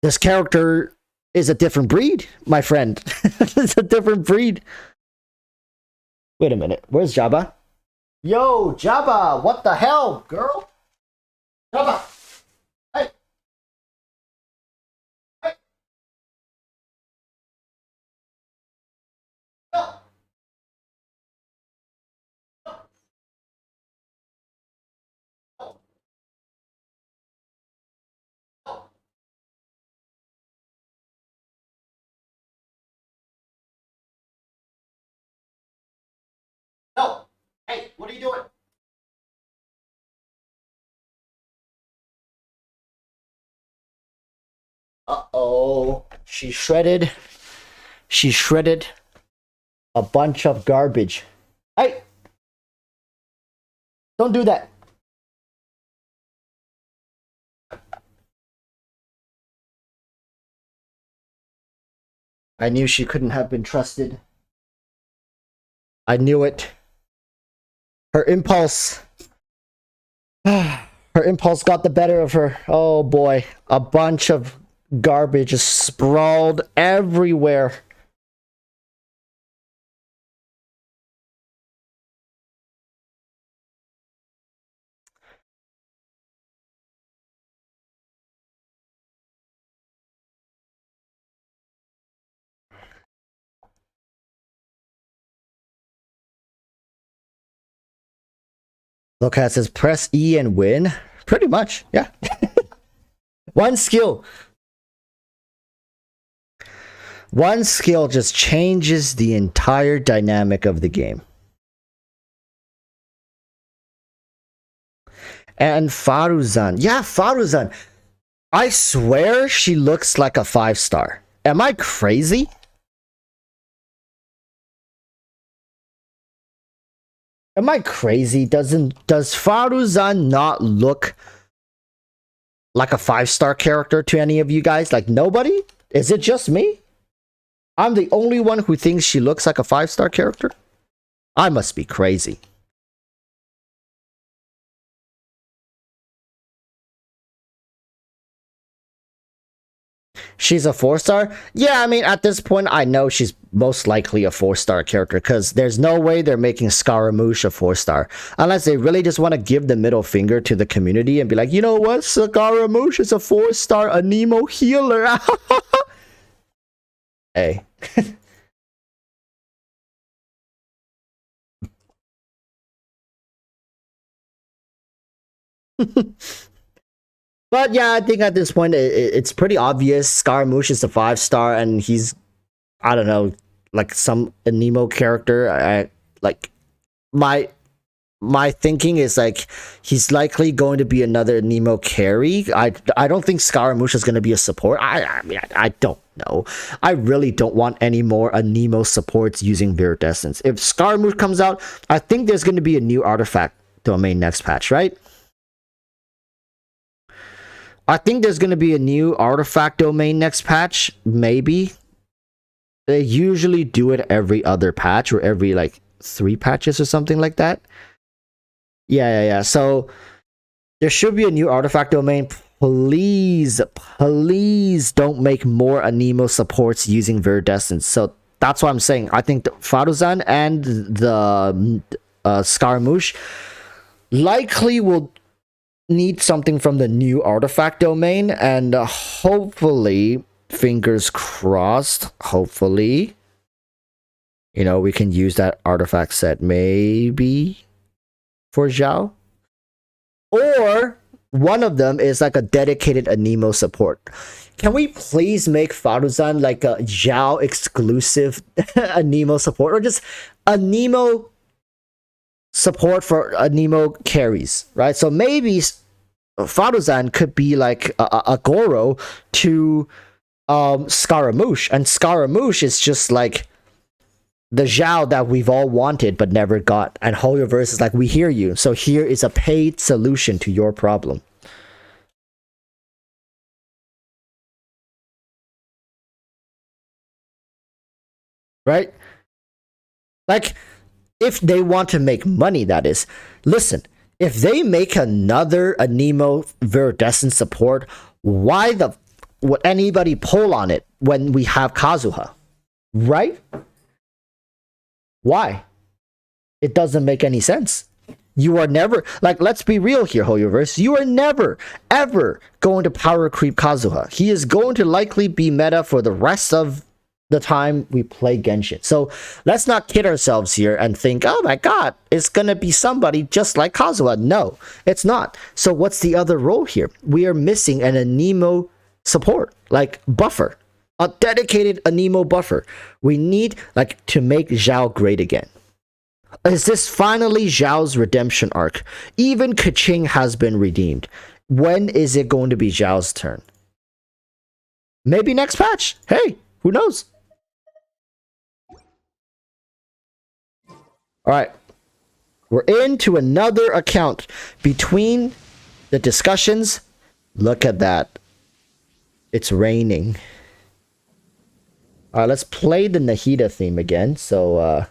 This character is a different breed, my friend. It's a different breed. Wait a minute. Where's Jabba? Yo, Jabba! What the hell, girl? Jabba! Hey! Hey! No! No! No! No! Hey, what are you doing? Uh-oh. She shredded a bunch of garbage. Hey! Don't do that. I knew she couldn't have been trusted. I knew it. Her impulse. Her impulse got the better of her. Oh boy. A bunch of garbage is sprawled everywhere. Locat says press E and win. Pretty much, yeah. One skill. One skill just changes the entire dynamic of the game. And Faruzan. Yeah, Faruzan. I swear she looks like a 5-star. Am I crazy? Am I crazy? Does Faruzan not look like a 5-star character to any of you guys? Like nobody? Is it just me? I'm the only one who thinks she looks like a 5-star character? I must be crazy. She's a 4-star? Yeah, I mean, at this point, I know she's most likely a 4-star character because there's no way they're making Scaramouche a 4-star. Unless they really just want to give the middle finger to the community and be like, you know what? Scaramouche is a 4-star Anemo healer. Hey. But yeah, I think at this point it's pretty obvious. Scaramouche is a 5-star, and he's, I don't know, like some Nemo character. Like my thinking is like he's likely going to be another Nemo carry. I don't think Scaramouche is going to be a support. I mean I don't know. I really don't want any more Nemo supports using Viridescence. If Scaramouche comes out, I think there's going to be a new artifact domain next patch, right? I think there's going to be a new artifact domain next patch, maybe. They usually do it every other patch or every like 3 patches or something like that. Yeah. So there should be a new artifact domain. Please don't make more Anemo supports using Viridescence. So that's what I'm saying. I think the Faruzan and the Scaramouche likely will need something from the new artifact domain, and hopefully Fingers crossed. Hopefully, you know, we can use that artifact set maybe for Zhao. Or one of them is like a dedicated Anemo support. Can we please make Faruzan like a Zhao exclusive Anemo support, or just Anemo support for Anemo carries, right? So maybe Faruzan could be like a Goro to Scaramouche, and Scaramouche is just like the Zhao that we've all wanted but never got, and HoloVerse is like, we hear you, so here is a paid solution to your problem. Right? Like, if they want to make money, that is. Listen, if they make another Anemo Viridescent support, why the would anybody pull on it when we have Kazuha? Right? Why? It doesn't make any sense. You are never, like, let's be real here, HoloVerse. You are never, ever going to power creep Kazuha. He is going to likely be meta for the rest of the time we play Genshin. So let's not kid ourselves here and think, oh my god, it's gonna be somebody just like Kazuha. No, it's not. So what's the other role here? We are missing an Anemo support, like buffer, a dedicated Anemo buffer. We need like to make Zhao great again. Is this finally Zhao's redemption arc? Even Keqing has been redeemed. When is it going to be Zhao's turn? Maybe next patch. Hey, who knows? All right, we're into another account. Between the discussions, look at that. It's raining. All right, let's play the Nahida theme again. So,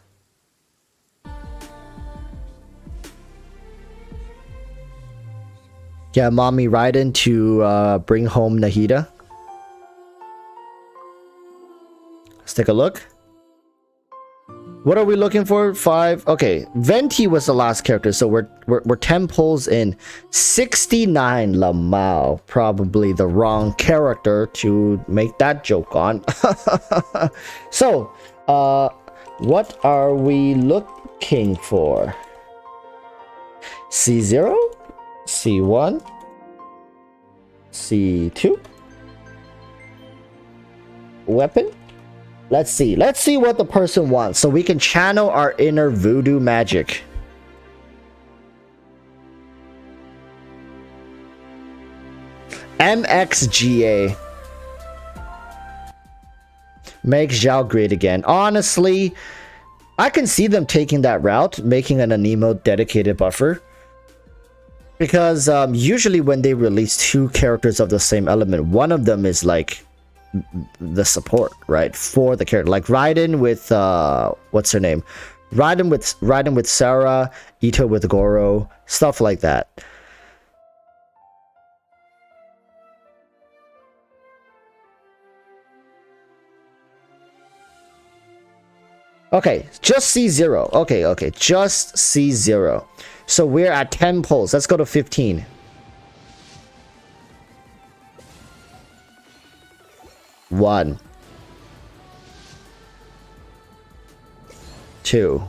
yeah, Mommy Raiden to bring home Nahida. Let's take a look. What are we looking for? 5. Okay, Venti was the last character, so we're 10 pulls in. 69 Lamau, probably the wrong character to make that joke on. So, what are we looking for? C0, C1, C2, weapon. Let's see what the person wants so we can channel our inner voodoo magic. MXGA. Make Zhao great again. Honestly, I can see them taking that route, making an Anemo dedicated buffer. Because usually when they release two characters of the same element, one of them is like the support, right, for the character, like Raiden with what's her name, Raiden with Sarah, Ito with Goro, stuff like that. Okay, just C0. Okay, just C0. So we're at 10 pulls. Let's go to 15. One, 2,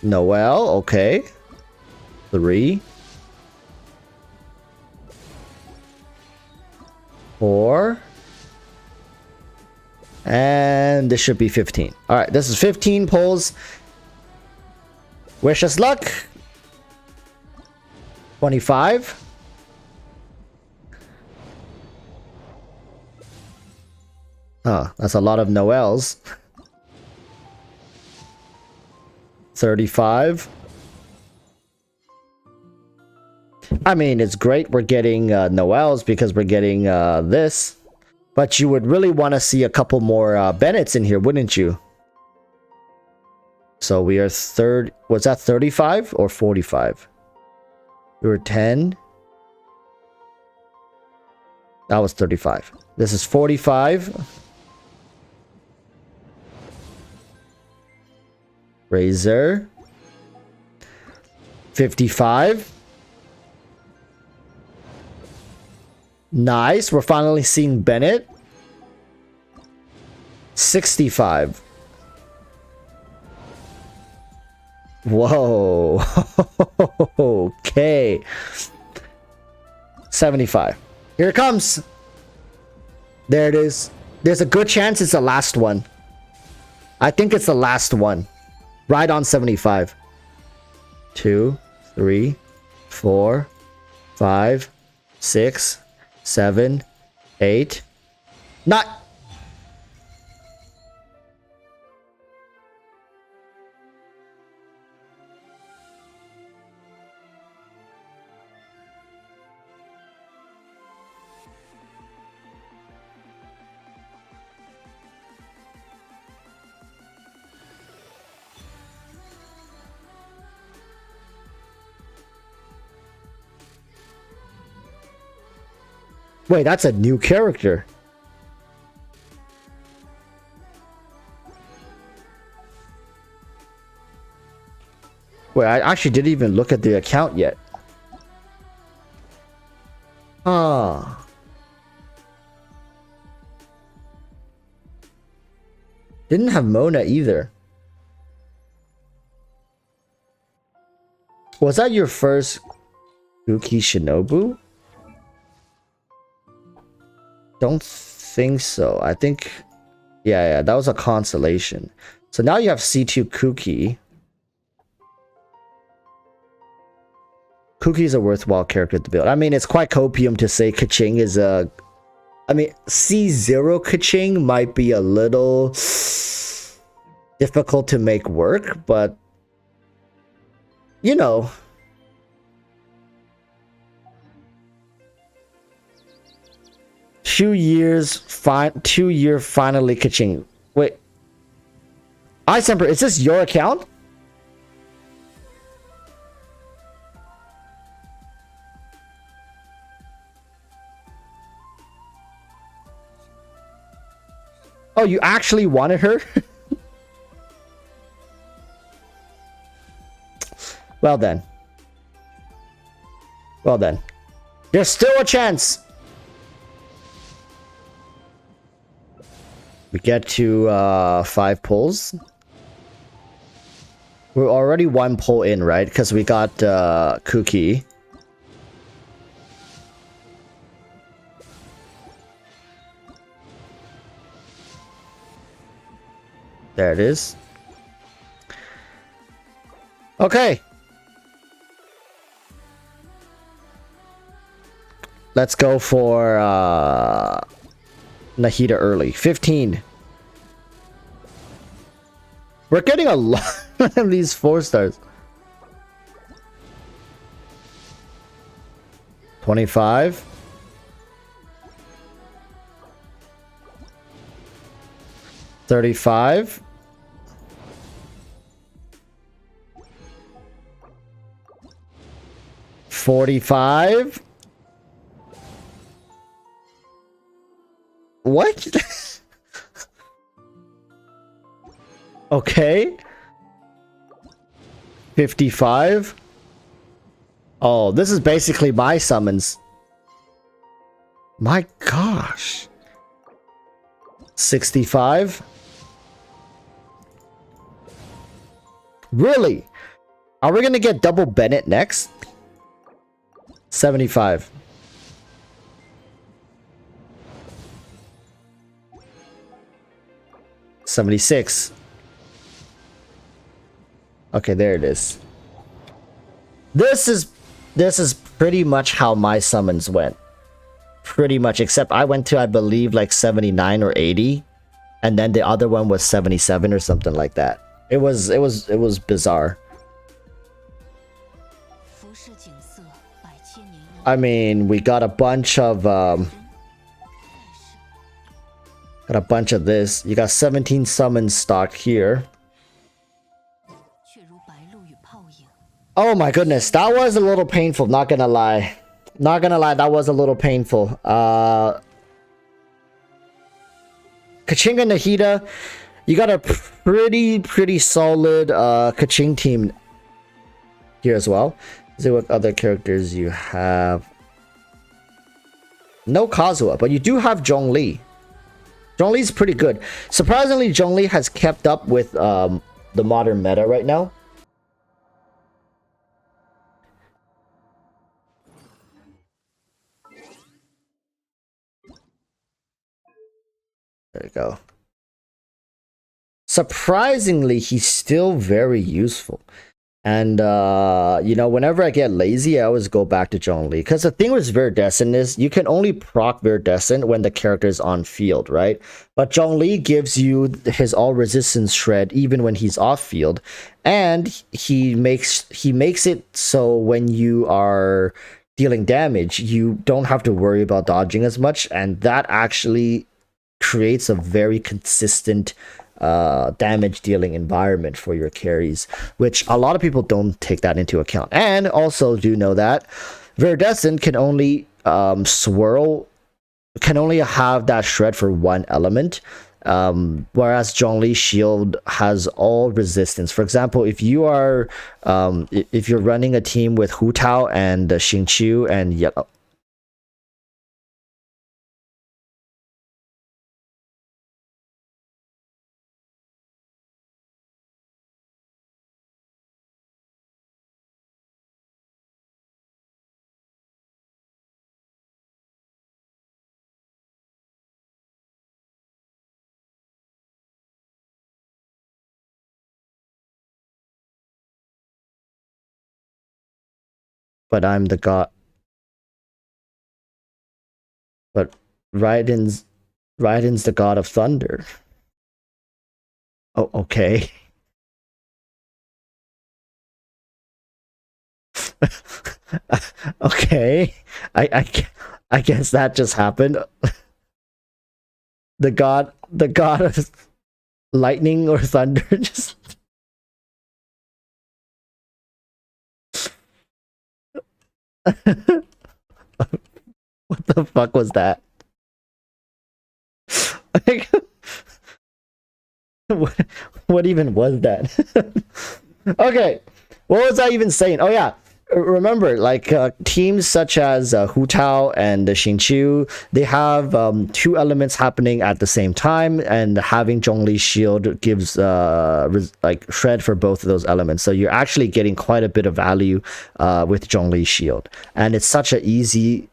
Noelle, okay. 3, 4, and this should be 15. All right, this is 15 pulls. Wish us luck. 25. Oh, that's a lot of Noels. 35. I mean, it's great we're getting Noels because we're getting this. But you would really want to see a couple more Bennetts in here, wouldn't you? So we are third. Was that 35 or 45? We were 10. That was 35. This is 45. Razor. 55. Nice. We're finally seeing Bennett. 65. Whoa. Okay. 75. Here it comes. There it is. There's a good chance it's the last one. I think it's the last one. Right on 75. 2, 3, 4, 5, 6, 7, 8. Not. Wait, that's a new character. Wait, I actually didn't even look at the account yet. Ah. Didn't have Mona either. Was that your first Kuki Shinobu? Don't think so. I think... Yeah, that was a consolation. So now you have C2 Kuki. Kuki is a worthwhile character to build. I mean, it's quite copium to say Kaching is a... I mean, C0 Kaching might be a little difficult to make work, but... You know... 2 years, 2 year finally Kaching. Wait. Isemper, is this your account? Oh, you actually wanted her? Well then. Well then. There's still a chance. We get to 5 pulls. We're already 1 pull in, right? Because we got Kuki. There it is. Okay. Let's go for Nahida early. 15. We're getting a lot of these 4 stars. 25. 35. 45. What? Okay. 55. Oh, this is basically my summons. My gosh. 65. Really? Are we gonna get double Bennett next? 75. 76. Okay, there it is. This is pretty much how my summons went. Pretty much, except I went to, I believe, like 79 or 80, and then the other one was 77 or something like that. It was bizarre. I mean, we got a bunch of this. You got 17 summons stocked here. Oh my goodness, that was a little painful, not gonna lie. Not gonna lie, that was a little painful. Kachinga Nahida, you got a pretty solid Kaching team here as well. Let's see what other characters you have. No Kazuha, but you do have Zhongli. Zhongli's pretty good. Surprisingly, Zhongli has kept up with the modern meta right now. There you go. Surprisingly, he's still very useful. And, you know, whenever I get lazy, I always go back to Zhongli. Because the thing with Viridescent is you can only proc Viridescent when the character is on field, right? But Zhongli gives you his all resistance shred even when he's off field. And he makes it so when you are dealing damage, you don't have to worry about dodging as much. And that actually creates a very consistent damage dealing environment for your carries, which a lot of people don't take that into account. And also do know that Viridescent can only can only have that shred for one element, whereas Zhongli's shield has all resistance. For example, if you are if you're running a team with Hu Tao and Xingqiu and Yellow. But I'm the god. But Raiden's the god of thunder. Oh, okay. Okay. I guess that just happened. The god of lightning or thunder just what the fuck was that? Like, what even was that? Okay, what was I even saying? Oh yeah, remember, like teams such as Hu Tao and Xingqiu, they have two elements happening at the same time, and having Zhongli's shield gives like shred for both of those elements. So you're actually getting quite a bit of value with Zhongli's shield, and it's such an easy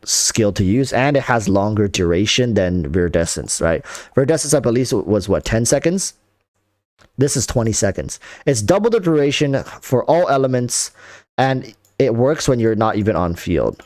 skill to use, and it has longer duration than Viridescence, right? Viridescence, I believe, was what, 10 seconds? This is 20 seconds. It's double the duration for all elements, and it works when you're not even on field.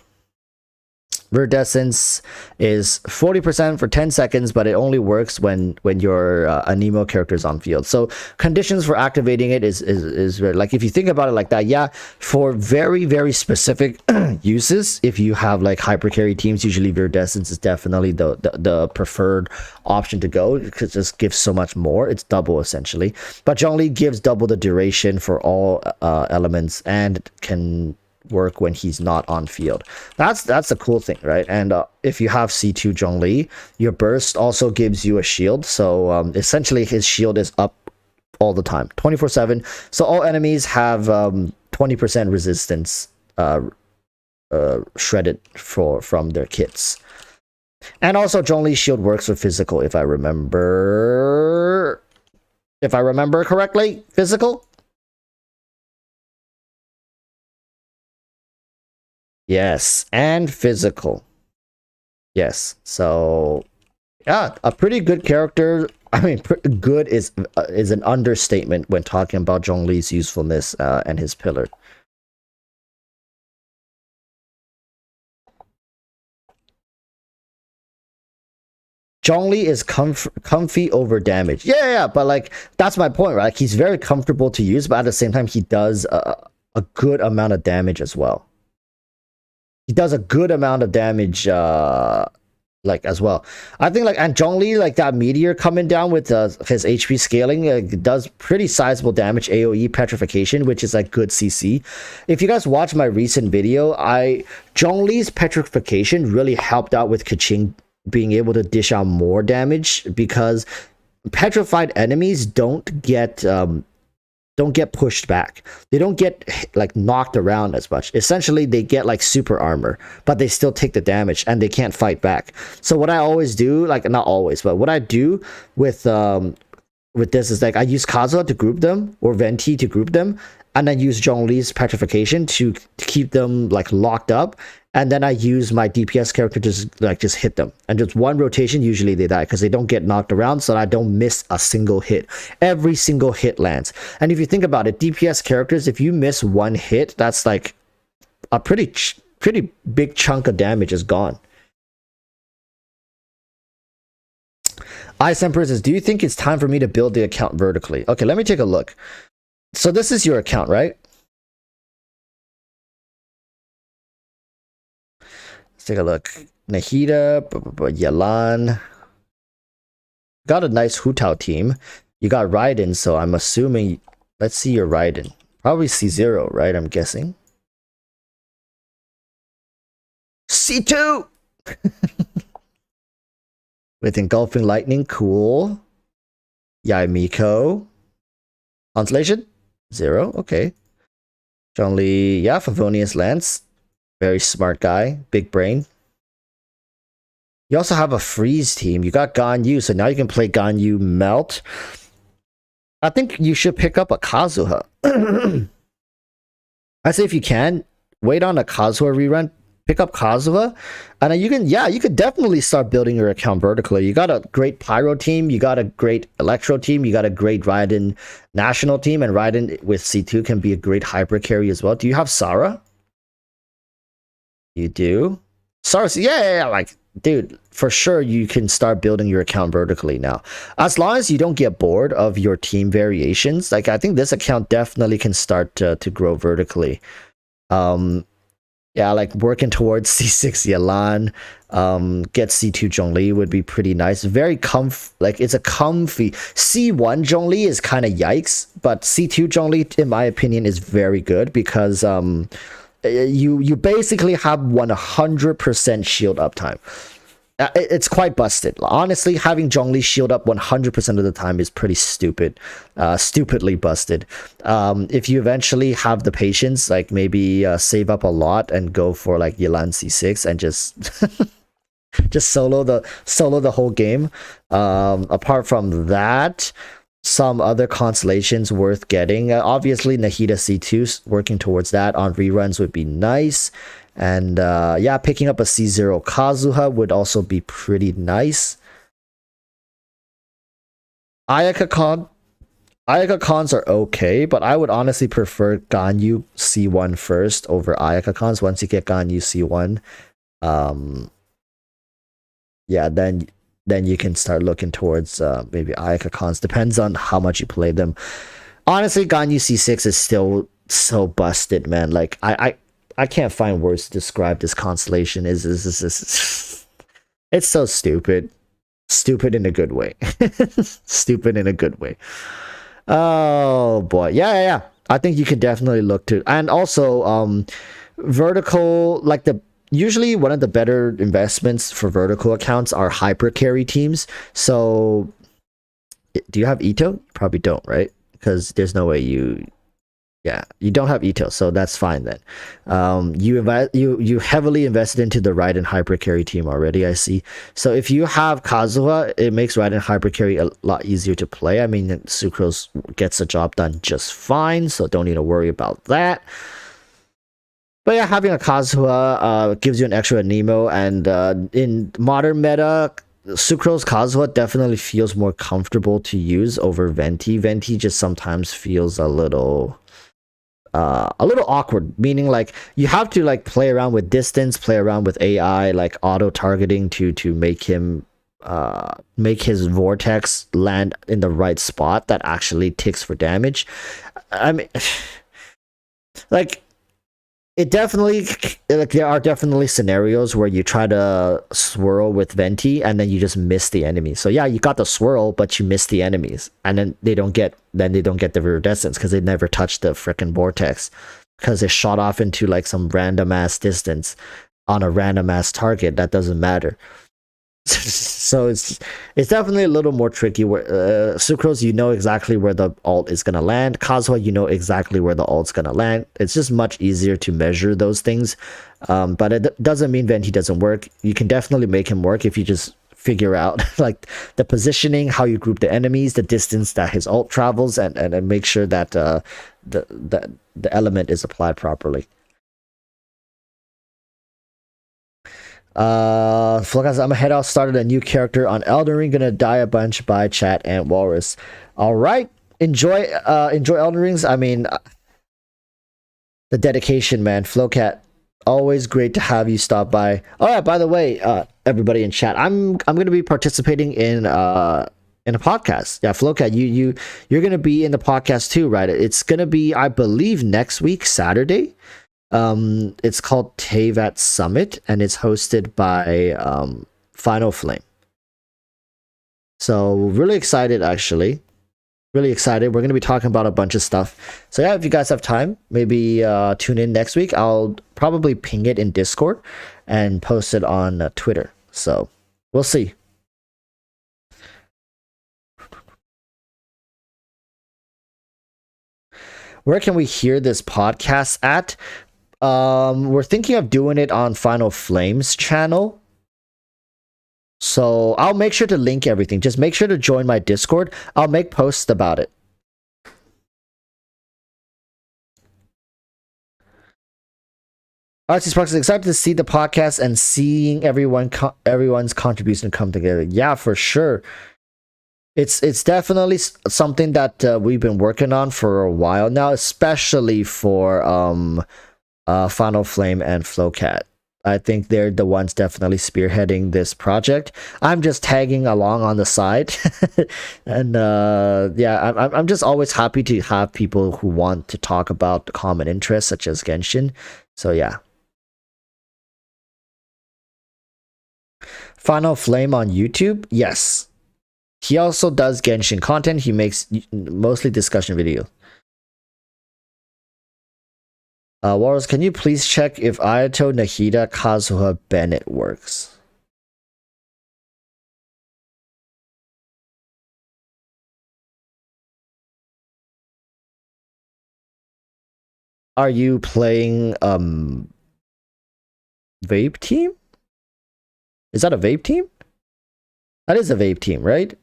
Viridescence is 40% for 10 seconds, but it only works when your Anemo character is on field. So conditions for activating it is very, like, if you think about it like that, yeah, for very, very specific uses, if you have like hyper carry teams, usually Viridescence is definitely the preferred option to go, because it just gives so much more. It's double essentially, but Zhongli gives double the duration for all elements and can work when he's not on field. That's the cool thing, right? And if you have C2 Zhongli, your burst also gives you a shield, so essentially his shield is up all the time, 24/7. So all enemies have 20% resistance shredded from their kits. And also Zhongli's shield works with physical, if I remember correctly. Physical. Yes, and physical. Yes, so yeah, a pretty good character. I mean, good is an understatement when talking about Zhongli's usefulness and his pillar. Zhongli is comfy over damage. Yeah, but like that's my point, right? Like, he's very comfortable to use, but at the same time, he does a good amount of damage as well. He does a good amount of damage like as well. I think like, and Zhongli, like that meteor coming down with his HP scaling does pretty sizable damage, AoE petrification, which is like good CC. If you guys watch my recent video, Zhongli's petrification really helped out with Keqing being able to dish out more damage, because petrified enemies don't get don't get pushed back. They don't get like knocked around as much. Essentially, they get like super armor, but they still take the damage and they can't fight back. So what I always do, like not always, but what I do with this is like I use Kazuha to group them or Venti to group them, and then use Zhongli's petrification to keep them like locked up. And then I use my DPS character to just hit them. And just one rotation, usually they die because they don't get knocked around, so I don't miss a single hit. Every single hit lands. And if you think about it, DPS characters, if you miss one hit, that's like a pretty big chunk of damage is gone. Ice Emperor says, do you think it's time for me to build the account vertically? Okay, let me take a look. So this is your account, right? Take a look. Nahida, Yalan. Got a nice Hutao team. You got Raiden, so I'm assuming. Let's see your Raiden. Probably C0, right? I'm guessing. C2! With Engulfing Lightning, cool. Yaimiko. Constellation? 0, okay. Zhongli, yeah, Favonius Lance. Very smart guy, big brain. You also have a freeze team. You got Ganyu, so now you can play Ganyu Melt. I think you should pick up a Kazuha. I say if you can, wait on a Kazuha rerun, pick up Kazuha, and then you could definitely start building your account vertically. You got a great Pyro team, you got a great Electro team, you got a great Raiden national team, and Raiden with C2 can be a great hyper carry as well. Do you have Sarah? You do? Sorry, yeah, like, dude, for sure you can start building your account vertically now. As long as you don't get bored of your team variations, like, I think this account definitely can start to grow vertically. Yeah, like, working towards C6 Yalan, get C2 Zhongli would be pretty nice. Very like, it's a comfy... C1 Zhongli is kind of yikes, but C2 Zhongli, in my opinion, is very good because... you basically have 100% shield uptime. It's quite busted. Honestly, having Zhongli shield up 100% of the time is pretty stupid. Stupidly busted. If you eventually have the patience, like maybe save up a lot and go for like Yelan C6 and just just solo the whole game. Apart from that, some other constellations worth getting. Obviously, Nahida C2, working towards that on reruns would be nice. And yeah, picking up a C0 Kazuha would also be pretty nice. Ayaka cons are okay, but I would honestly prefer Ganyu C1 first over Ayaka cons. Once you get Ganyu C1, yeah, then you can start looking towards maybe Ayaka cons. Depends on how much you play them. Honestly, Ganyu C6 is still so busted, man. Like I can't find words to describe this constellation. Is it's so stupid. Stupid in a good way. Stupid in a good way. Oh boy. Yeah. I think you can definitely look to, and also vertical, like usually one of the better investments for vertical accounts are hyper carry teams. So do you have Ito? You probably don't, right? Because there's no way you don't have Ito, so that's fine then. You heavily invested into the Raiden hyper carry team already, I see. So if you have Kazuha, it makes Raiden hyper carry a lot easier to play. I mean, Sucrose gets the job done just fine, so don't need to worry about that. But yeah, having a Kazuha gives you an extra Nemo, and in modern meta, Sucrose Kazuha definitely feels more comfortable to use over Venti. Venti just sometimes feels a little awkward, meaning like you have to like play around with distance, play around with AI, like auto targeting to make him make his vortex land in the right spot that actually ticks for damage. I mean, like, it definitely, like, there are definitely scenarios where you try to swirl with Venti and then you just miss the enemy. So yeah, you got the swirl, but you miss the enemies, and then they don't get the iridescence because they never touched the freaking vortex because it shot off into like some random ass distance on a random ass target that doesn't matter. So it's definitely a little more tricky. Where Sucrose, you know exactly where the alt is gonna land. Kazuha, you know exactly where the alt's gonna land. It's just much easier to measure those things. But it doesn't mean Venti doesn't work. You can definitely make him work if you just figure out like the positioning, how you group the enemies, the distance that his alt travels, and make sure that the element is applied properly. Flukas, I'm ahead. I started a new character on Elden Ring. Gonna die a bunch by chat and Walrus. All right, enjoy Elden Rings. I mean, the dedication, man. Flowcat, always great to have you stop by. All right, by the way, everybody in chat, I'm gonna be participating in a podcast. Yeah, Flowcat, you're gonna be in the podcast too, right? It's gonna be, I believe, next week, Saturday. It's called Tevat Summit, and it's hosted by Final Flame. So really excited, actually. Really excited. We're going to be talking about a bunch of stuff. So yeah, if you guys have time, maybe tune in next week. I'll probably ping it in Discord and post it on Twitter. So we'll see. Where can we hear this podcast at? We're thinking of doing it on Final Flames channel. So I'll make sure to link everything. Just make sure to join my Discord. I'll make posts about it. Archie Sparks is excited to see the podcast and seeing everyone's contribution come together. Yeah, for sure. It's definitely something that we've been working on for a while now, especially for Final Flame and Flowcat. I think they're the ones definitely spearheading this project. I'm just tagging along on the side. And yeah, I'm just always happy to have people who want to talk about common interests such as Genshin. So yeah. Final Flame on YouTube? Yes. He also does Genshin content. He makes mostly discussion videos. Walrus, can you please check if Ayato, Nahida, Kazuha, Bennett works? Are you playing Vape Team? Is that a Vape Team? That is a Vape Team, right?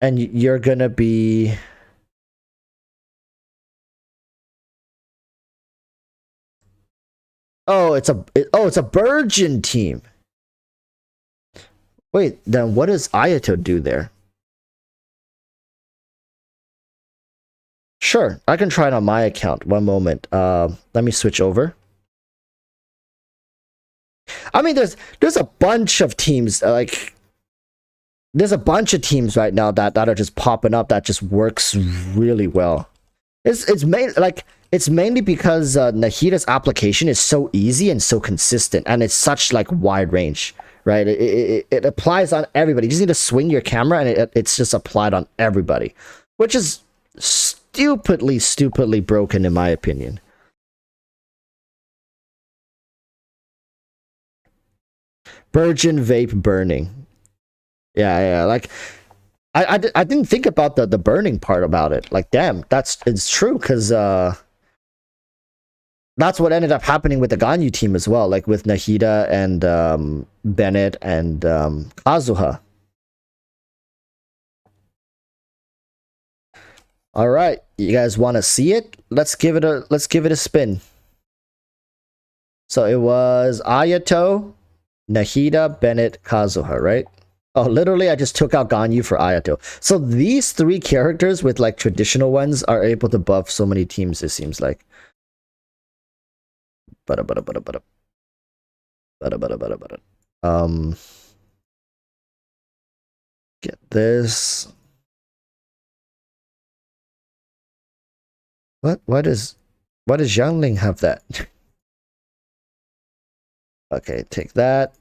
And you're gonna be... Oh, it's a Virgin team. Wait, then what does Ayato do there? Sure, I can try it on my account. One moment. Let me switch over. I mean, there's a bunch of teams like there's a bunch of teams right now that are just popping up that just works really well. It's mainly because Nahida's application is so easy and so consistent, and it's such like wide range, right? It applies on everybody. You just need to swing your camera, and it's just applied on everybody, which is stupidly broken in my opinion. Virgin vape burning. Yeah, like I didn't think about the burning part about it. Like, damn, it's true, because that's what ended up happening with the Ganyu team as well, like with Nahida and Bennett and Kazuha. All right, you guys want to see it? Let's give it a spin. So it was Ayato, Nahida, Bennett, Kazuha, right? Oh, literally, I just took out Ganyu for Ayato. So these three characters with like traditional ones are able to buff so many teams, it seems like. Um, get this. Why does Youngling have that? Okay, take that.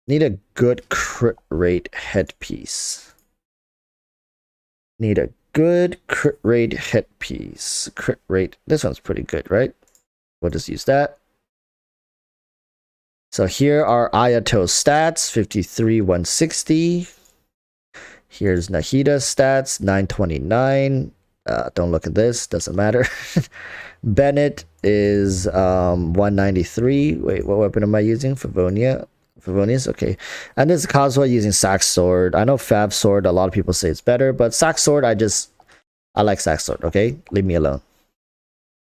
Need a good crit rate headpiece. Need a good crit rate headpiece. Crit rate. This one's pretty good, right? We'll just use that. So here are Ayato stats, 53, 160. Here's Nahida stats, 929. Don't look at this, doesn't matter. Bennett is 193. Wait, what weapon am I using? Favonius, okay. And this is Kazuha using Sax Sword. I know Fab Sword, a lot of people say it's better, but Sax Sword, I like Sax Sword, okay? Leave me alone.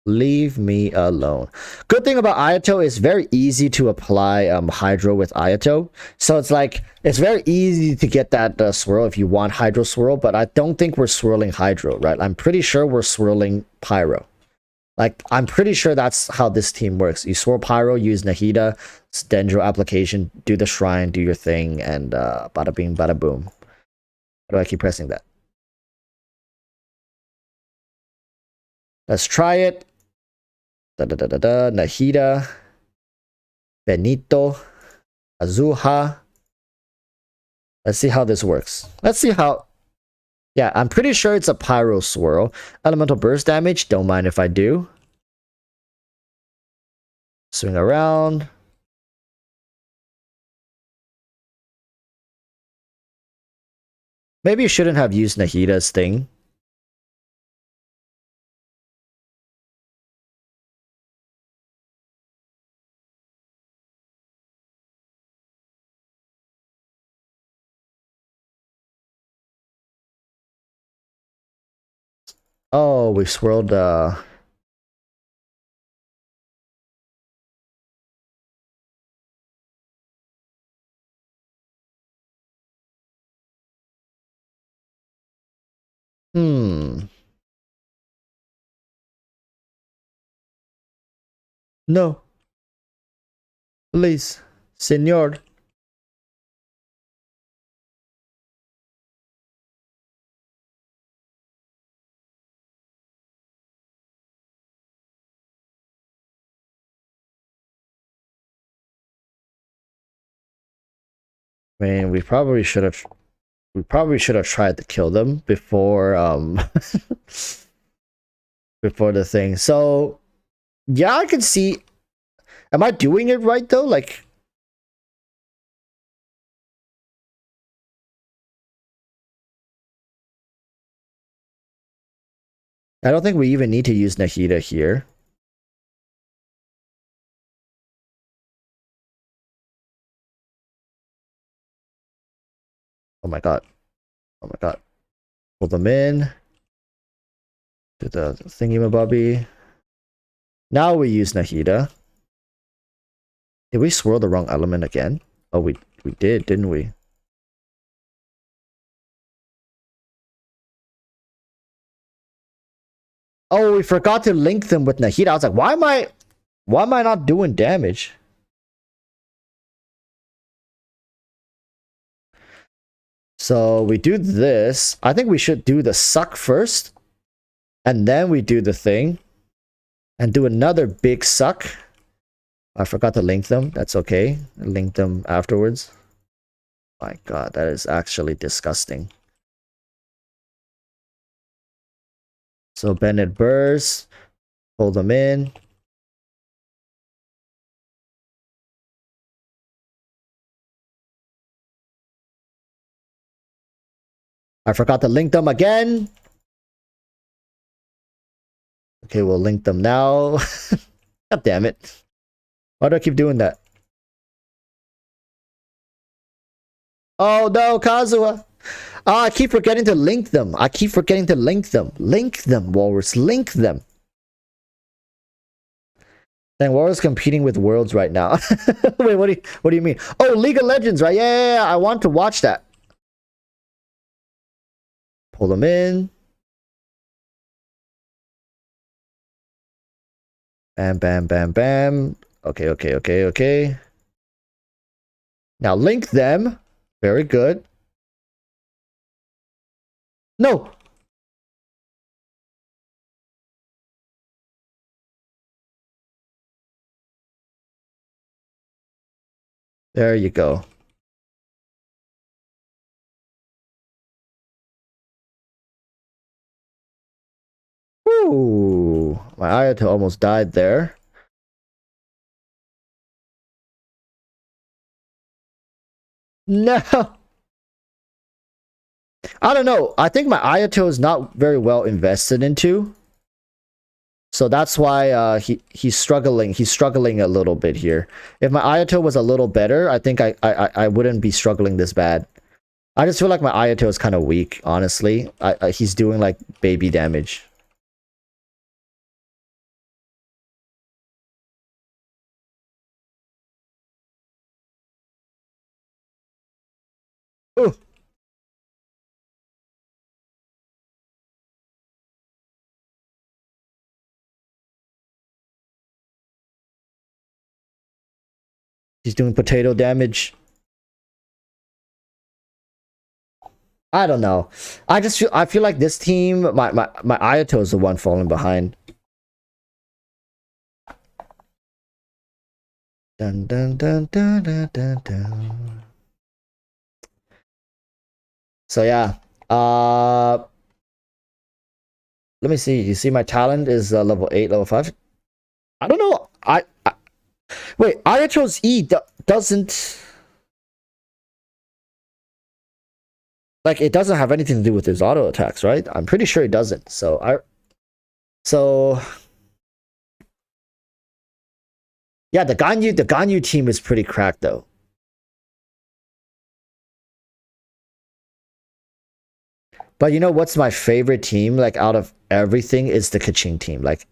Leave me alone. Good thing about Ayato is very easy to apply Hydro with Ayato. So it's like, it's very easy to get that swirl if you want Hydro Swirl, but I don't think we're swirling Hydro, right? I'm pretty sure we're swirling Pyro. Like, I'm pretty sure that's how this team works. You swirl Pyro, use Nahida, Dendro application, do the shrine, do your thing, and bada bing, bada boom. Why do I keep pressing that? Let's try it. Nahida, Benito, Azuha. Let's see how this works. Let's see how... Yeah, I'm pretty sure it's a Pyro Swirl. Elemental Burst damage, don't mind if I do. Swing around. Maybe you shouldn't have used Nahida's thing. Oh, we swirled No. Please. Senor. I mean, we probably should have tried to kill them before before the thing. So yeah, I can see. Am I doing it right though? Like, I don't think we even need to use Nahida here. Oh my god. Oh my god. Pull them in. Do the thingy-mabobby. Now we use Nahida. Did we swirl the wrong element again? Oh, we did, didn't we? Oh, we forgot to link them with Nahida. I was like, why am I not doing damage? So we do this. I think we should do the suck first. And then we do the thing. And do another big suck. I forgot to link them. That's okay. Link them afterwards. My god, that is actually disgusting. So Bennett burst. Pull them in. I forgot to link them again. Okay, we'll link them now. God damn it. Why do I keep doing that? Oh no, Kazuha. Oh, I keep forgetting to link them. I keep forgetting to link them. Link them, Walrus. Link them. Dang, Walrus competing with Worlds right now. Wait, what do you mean? Oh, League of Legends, right? Yeah. I want to watch that. Pull them in. Bam, bam, bam, bam. Okay. Now link them. Very good. No. There you go. Ooh, my Ayato almost died there. No. I don't know. I think my Ayato is not very well invested into. So that's why he's struggling. He's struggling a little bit here. If my Ayato was a little better, I think I wouldn't be struggling this bad. I just feel like my Ayato is kind of weak, honestly. He's doing like baby damage. Ooh. He's doing potato damage. I don't know. I feel like this team, my Ayato is the one falling behind. Dun dun dun dun dun dun dun. So yeah. Let me see. You see my talent is level 8, level 5. I don't know. Wait, Ayato's E doesn't, like, it doesn't have anything to do with his auto attacks, right? I'm pretty sure it doesn't. So yeah, the Ganyu team is pretty cracked though. But you know what's my favorite team? Like out of everything, is the Kaching team. Like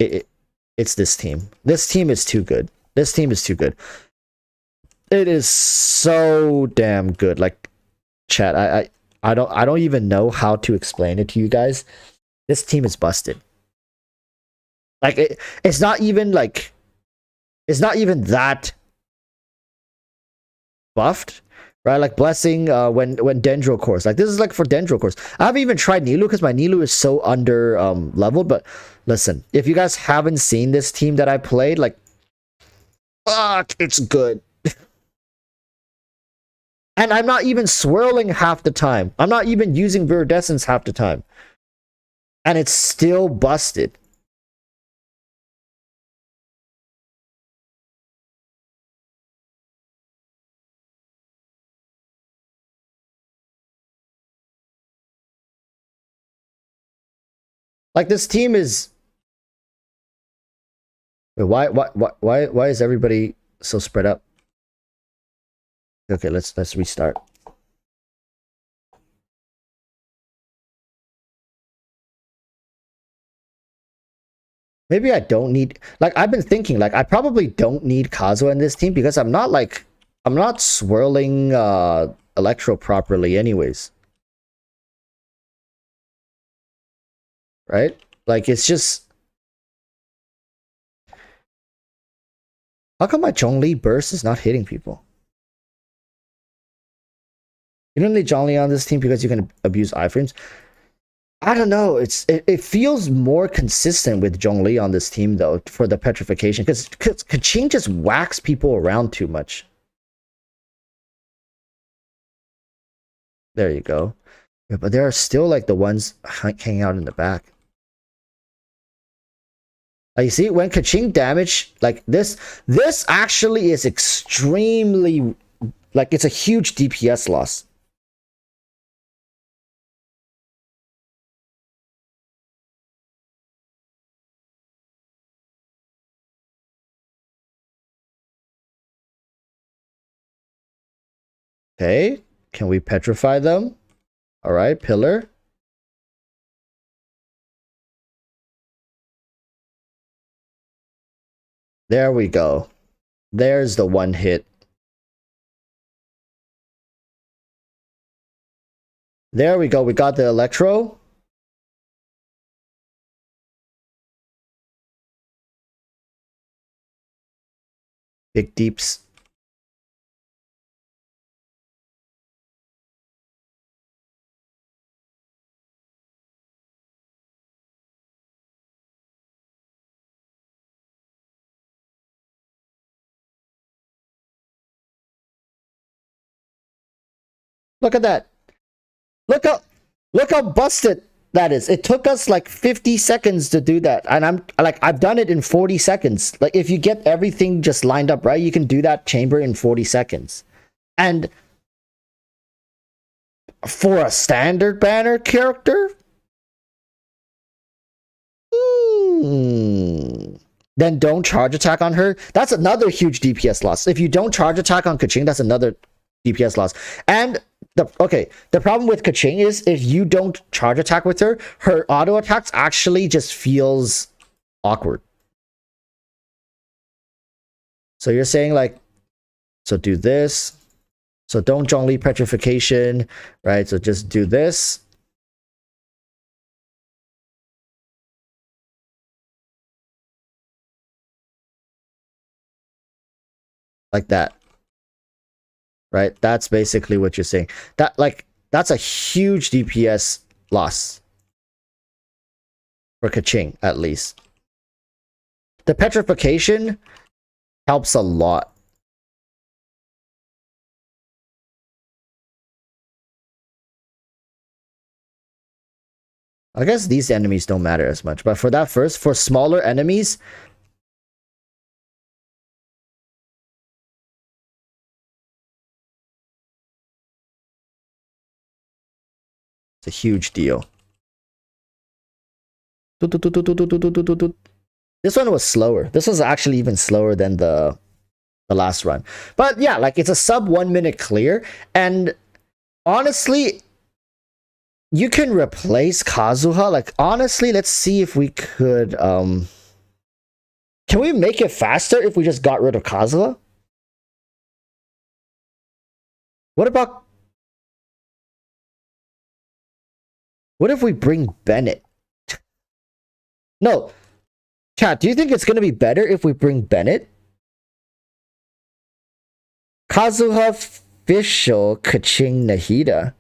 it's this team. This team is too good. This team is too good. It is so damn good. Like, chat, I don't even know how to explain it to you guys. This team is busted. Like it's not even like, it's not even that buffed, right? Like Blessing, when Dendro course, like this is like for Dendro course. I haven't even tried Nilu because my Nilu is so under leveled. But listen, if you guys haven't seen this team that I played, like, fuck, it's good. And I'm not even swirling half the time. I'm not even using Viridescence half the time. And it's still busted. Like, this team is... Why is everybody so spread up? Okay, let's restart. Maybe I don't need, like, I've been thinking, like, I probably don't need Kazuha in this team because I'm not swirling Electro properly anyways. Right? Like, it's just, how come my Zhongli burst is not hitting people? You don't need Zhongli on this team because you can abuse iframes. I don't know. It feels more consistent with Zhongli on this team though for the petrification because Kaching just whacks people around too much. There you go. Yeah, but there are still like the ones hanging out in the back. You see, when Kaching damage like this actually is extremely, like, it's a huge DPS loss. Okay, can we petrify them? All right, pillar. There we go. There's the one hit. There we go. We got the Electro. Big deeps. Look at that. Look how busted that is. It took us like 50 seconds to do that. And I've done it in 40 seconds. Like, if you get everything just lined up right, you can do that chamber in 40 seconds. And For a standard banner character? Then don't charge attack on her. That's another huge DPS loss. If you don't charge attack on Kaching, that's another DPS loss. And the problem with Kaching is if you don't charge attack with her, her auto attacks actually just feels awkward. So you're saying like, so do this. So don't Zhongli Petrification, right? So just do this. Like that. Right? That's basically what you're saying. That's a huge DPS loss. For Kaching, at least. The Petrification helps a lot. I guess these enemies don't matter as much, but for that first, for smaller enemies, it's a huge deal. This one was slower. This was actually even slower than the last run. But yeah, like it's a sub 1 minute clear, and honestly, you can replace Kazuha. Like honestly, let's see if we could can we make it faster if we just got rid of Kazuha? What if we bring Bennett? No. Chat, do you think it's going to be better if we bring Bennett? Kazuha official Kaching Nahida.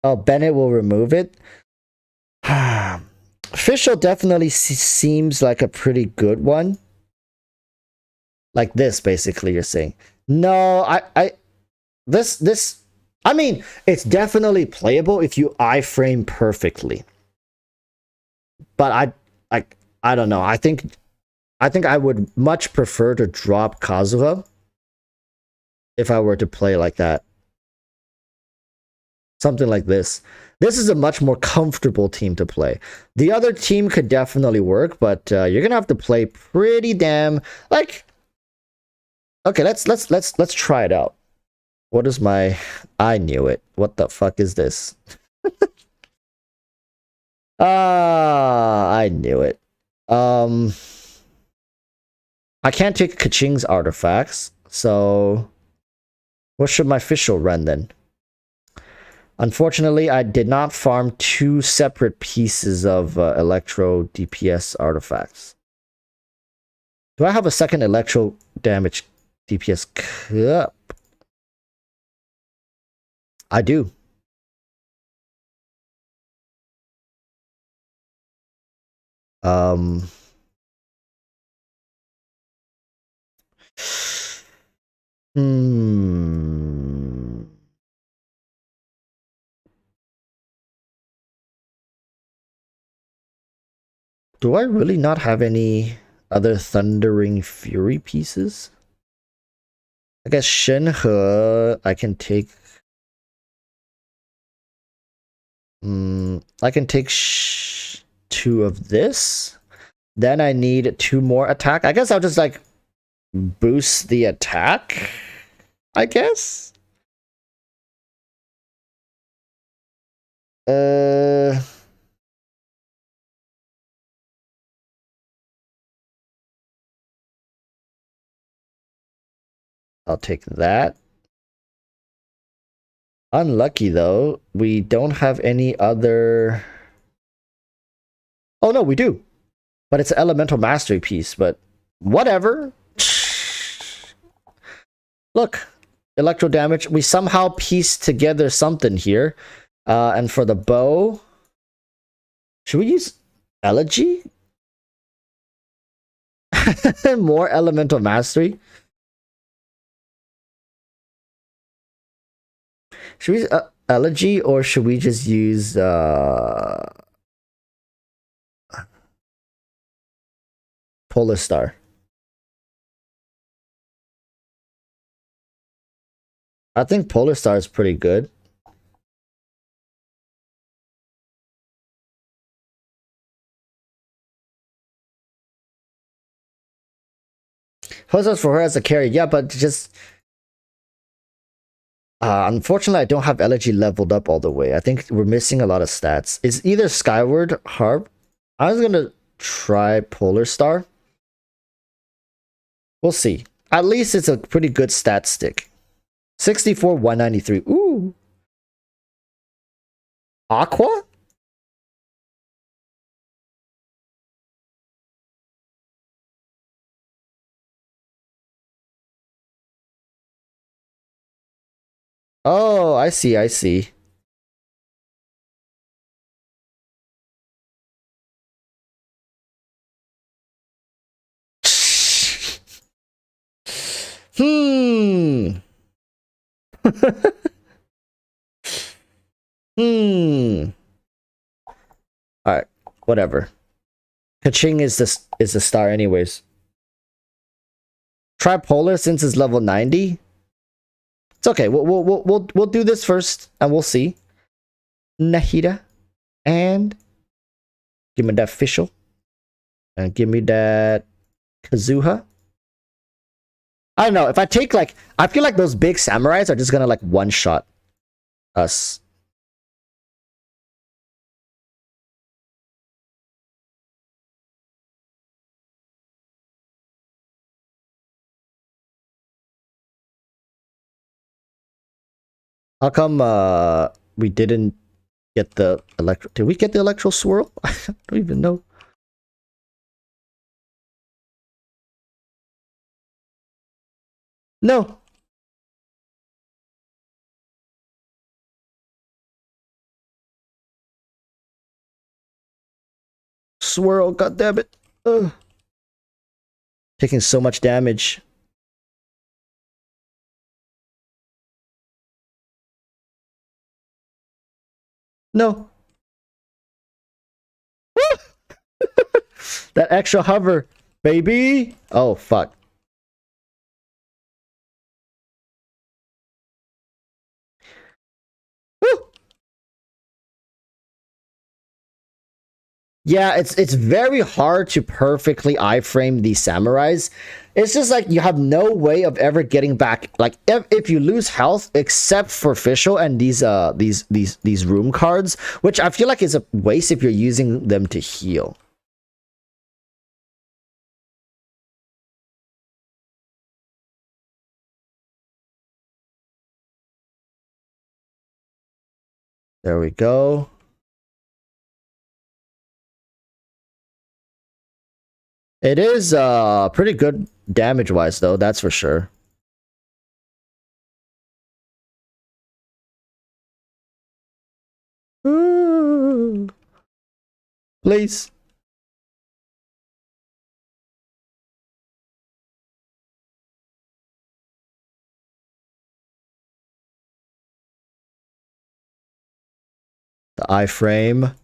Oh, Bennett will remove it. Official definitely seems like a pretty good one. Like this, basically, you're saying. No, I mean, it's definitely playable if you iframe perfectly. But I don't know. I think I would much prefer to drop Kazuha if I were to play like that. Something like this. This is a much more comfortable team to play. The other team could definitely work, but you're gonna have to play pretty damn like. Okay, let's try it out. What is my? I knew it. What the fuck is this? I knew it. I can't take Kaching's artifacts, so what should my official run then? Unfortunately, I did not farm two separate pieces of electro DPS artifacts. Do I have a second electro damage DPS cup? I do. Do I really not have any other Thundering Fury pieces? I guess Shenhe I can take. I can take two of this. Then I need two more attack. I guess I'll just like boost the attack. I guess. I'll take that. Unlucky though, we don't have any other. Oh no, we do. But it's an elemental mastery piece, but whatever. Look, electro damage. We somehow pieced together something here. And for the bow, should we use elegy? More elemental mastery. Should we use elegy or should we just use Polar Star. I think Polar Star is pretty good. Hoses for her as a carry, yeah, but just unfortunately, I don't have Elegy leveled up all the way. I think we're missing a lot of stats. It's either Skyward Harp. I was gonna try Polar Star. We'll see. At least it's a pretty good stat stick. 64, 193. Ooh. Aqua? Oh, I see, I see. Hmm. Hmm. All right, whatever. Kaching is the star anyways. Try Polar since it's level 90. It's okay. We'll do this first and we'll see. Nahida and give me that Fischl and give me that Kazuha. I don't know. If I take like, I feel like those big samurais are just gonna like one shot us. How come we didn't get the electro? Did we get the electro swirl? I don't even know. No. Swirl, goddammit. Ugh. Taking so much damage. No. That extra hover, baby. Oh, fuck. Woo. Yeah, it's very hard to perfectly iframe these samurais. It's just like you have no way of ever getting back. Like if you lose health, except for Fischl and these room cards, which I feel like is a waste if you're using them to heal. There we go. It is pretty good damage wise though, that's for sure. Ooh. Please. The iframe.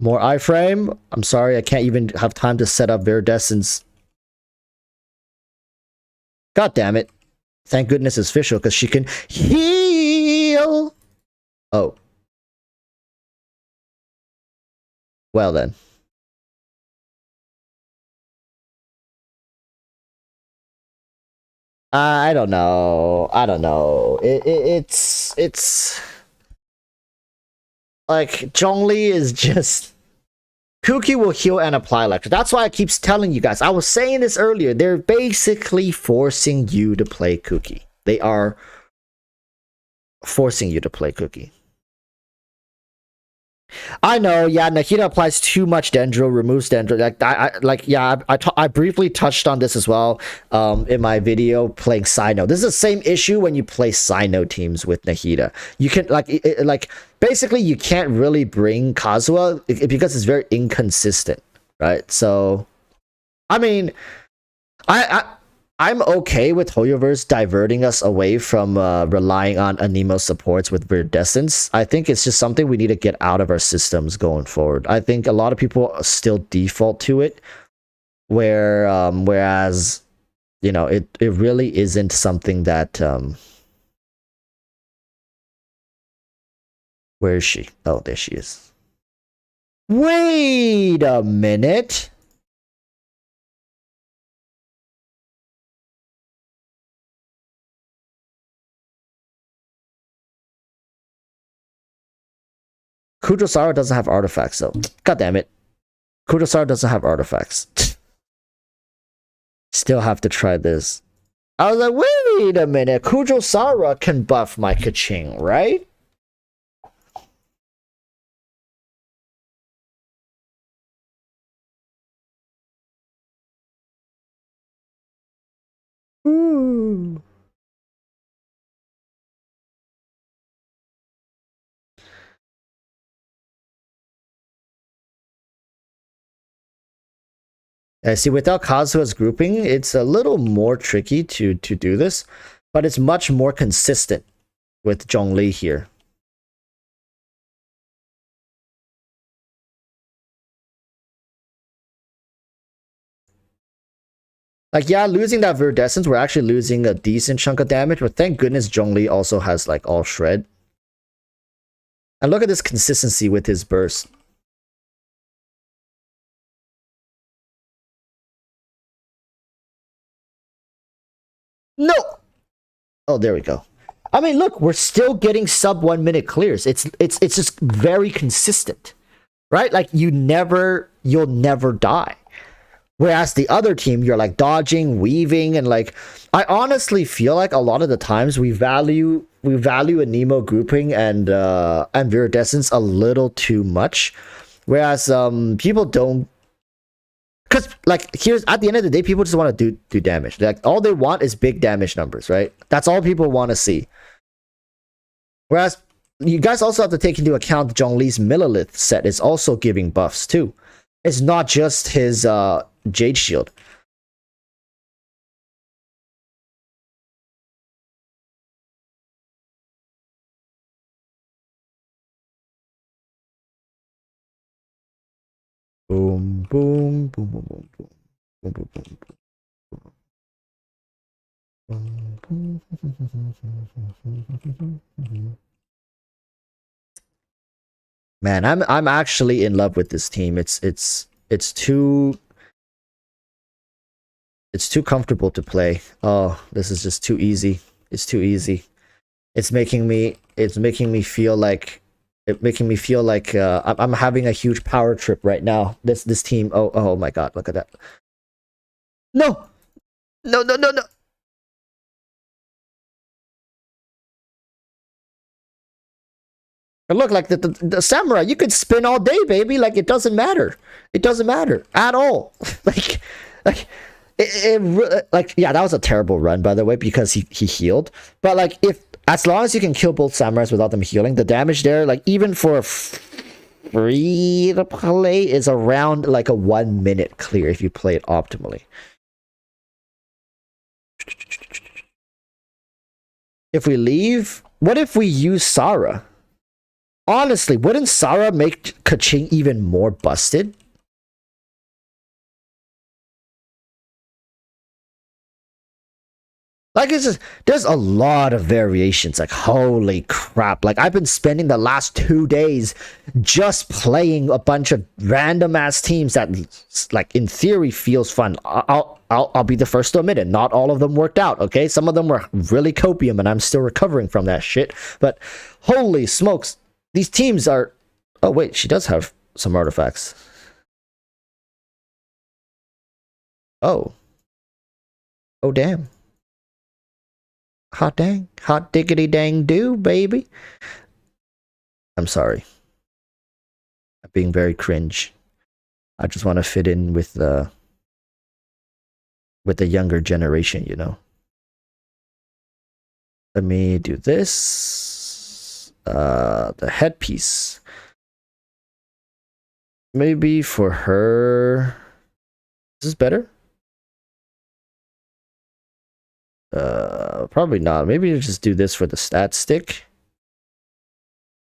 More iframe. I'm sorry, I can't even have time to set up Viridescence. God damn it. Thank goodness it's Fischl because she can heal. Oh. Well then. I don't know. I don't know. It's like Zhongli is just Kuki will heal and apply electric. That's why I keep telling you guys. I was saying this earlier. They're basically forcing you to play Kuki. They are forcing you to play Kuki. I know, yeah, Nahida applies too much Dendro, removes Dendro. I briefly touched on this as well in my video playing Sino. This is the same issue when you play Sino teams with Nahida. You can, basically you can't really bring Kazuha because it's very inconsistent, right? So, I mean, I I'm okay with Hoyoverse diverting us away from relying on Anemo supports with Viridescence. I think it's just something we need to get out of our systems going forward. I think a lot of people still default to it, whereas you know it really isn't something that where is she? Oh, there she is. Wait a minute. Kudrosara doesn't have artifacts though. God damn it. Kudrosara doesn't have artifacts. Still have to try this. I was like, wait a minute. Kudrosara can buff my Kaching, right? Ooh. See, without Kazuha's grouping, it's a little more tricky to do this, but it's much more consistent with Zhongli here. Like, yeah, losing that Viridescence, we're actually losing a decent chunk of damage, but thank goodness Zhongli also has, like, all shred. And look at this consistency with his burst. No! Oh, there we go. I mean, look, we're still getting sub 1 minute clears. It's just very consistent, right? Like you'll never die. Whereas the other team, you're like dodging, weaving, and like I honestly feel like a lot of the times we value a Nemo grouping and Viridescence a little too much. Whereas people don't, because like here's at the end of the day, people just want to do damage. Like all they want is big damage numbers, right? That's all people want to see. Whereas you guys also have to take into account Zhongli's Millilith set is also giving buffs too. It's not just his Jade Shield. Boom, boom, boom, boom, boom, boom, boom, boom, boom, boom. Man, I'm actually in love with this team. It's too comfortable to play. Oh, this is just too easy. It's too easy. It's making me feel like I'm having a huge power trip right now. This team. Oh my god, look at that. No. No, no, no, no. And look, like the samurai, you could spin all day, baby. Like it doesn't matter. It doesn't matter at all. like like yeah, that was a terrible run by the way because he healed. But like if as long as you can kill both samurais without them healing, the damage there, like even for free to play, is around like a 1 minute clear if you play it optimally. If we leave, what if we use Sarah? Honestly, wouldn't Sarah make Kaching even more busted? Like it's just, there's a lot of variations. Like holy crap! Like I've been spending the last 2 days just playing a bunch of random ass teams that, like in theory, feels fun. I'll be the first to admit it. Not all of them worked out. Okay, some of them were really copium, and I'm still recovering from that shit. But holy smokes, these teams are. Oh wait, she does have some artifacts. Oh. Oh damn. Hot dang. Hot diggity dang do, baby. I'm sorry. I'm being very cringe. I just want to fit in with the younger generation, you know. Let me do this. The headpiece. Maybe for her. Is this better? Probably not. Maybe just do this for the stat stick.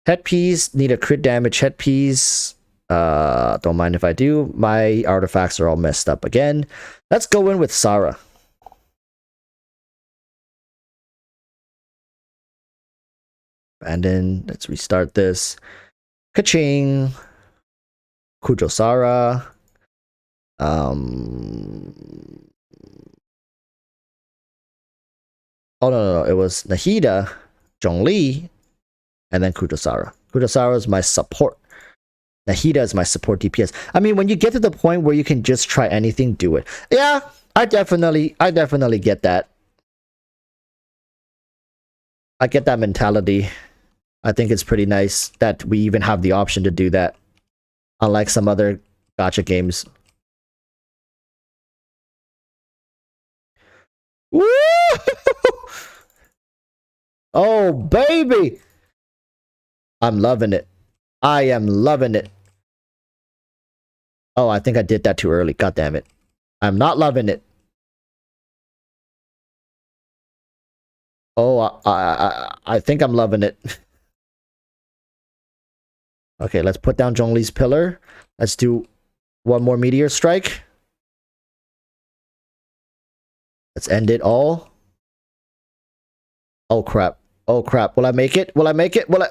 Headpiece, need a crit damage headpiece. Don't mind if I do. My artifacts are all messed up again. Let's go in with Sarah. Abandon. Let's restart this. Kaching. Kujo Sarah. Oh no, it was Nahida, Zhongli, and then Kudosara. Kudosara is my support. Nahida is my support DPS. I mean, when you get to the point where you can just try anything, do it. Yeah, I definitely get that. I get that mentality. I think it's pretty nice that we even have the option to do that. Unlike some other gacha games. Woo! Oh, baby! I'm loving it. I am loving it. Oh, I think I did that too early. God damn it. I'm not loving it. Oh, I think I'm loving it. Okay, let's put down Zhongli's pillar. Let's do one more meteor strike. Let's end it all. Oh crap. Oh crap. Will I make it? Will I make it? Will I?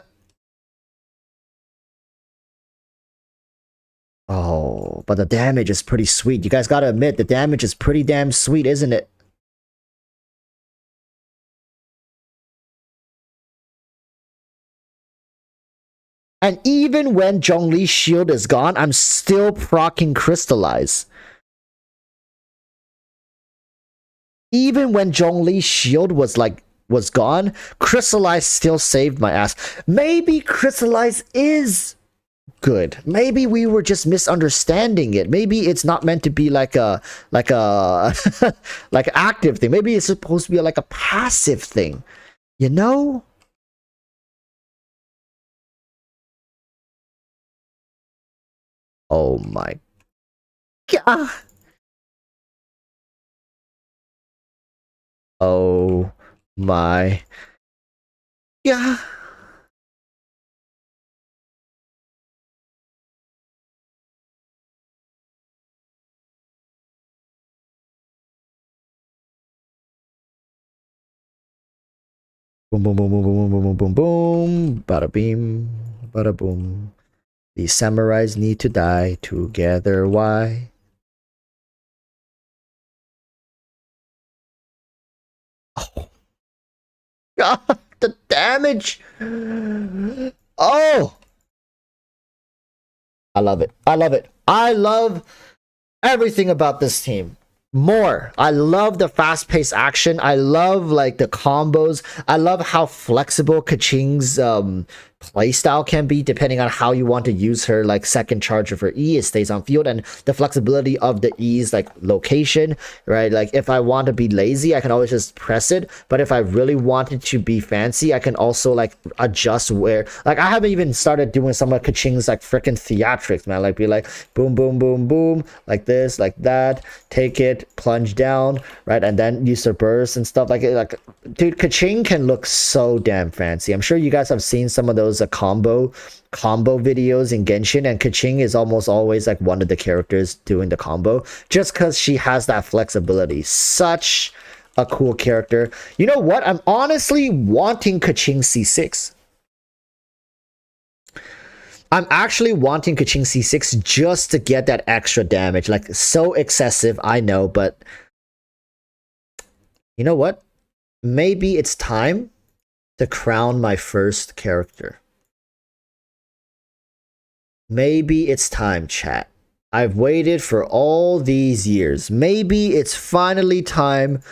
Oh, but the damage is pretty sweet. You guys gotta admit, the damage is pretty damn sweet, isn't it? And even when Zhongli's shield is gone, I'm still proccing Crystallize. Even when Zhongli's shield was gone, Crystallize still saved my ass. Maybe Crystallize is good. Maybe we were just misunderstanding it. Maybe it's not meant to be like a like an active thing. Maybe it's supposed to be like a passive thing. You know? Oh my god. Oh my god. Boom, boom, boom, boom, boom, boom, boom, boom, boom. Bada beam, bada boom. These samurais need to die together. Why? Oh, God, the damage. Oh, I love it. I love it. I love everything about this team. More. I love the fast-paced action. I love like the combos. I love how flexible Kaching's playstyle can be depending on how you want to use her like second charge of her E. It stays on field, and the flexibility of the E's like location, right? Like if I want to be lazy, I can always just press it. But if I really wanted to be fancy, I can also like adjust where. Like I haven't even started doing some of Kaching's like freaking theatrics, man. Like be like boom, boom, boom, boom, like this, like that. Take it, plunge down, right, and then use the burst and stuff like it. Like, dude, Kaching can look so damn fancy. I'm sure you guys have seen some of those combo videos in Genshin, and Kaching is almost always like one of the characters doing the combo, just because she has that flexibility. Such a cool character. You know what? I'm honestly wanting Kaching C6. I'm actually wanting Kaching C6 just to get that extra damage. Like, so excessive, I know, but you know what? Maybe it's time to crown my first character. Maybe it's time, chat. I've waited for all these years. Maybe it's finally time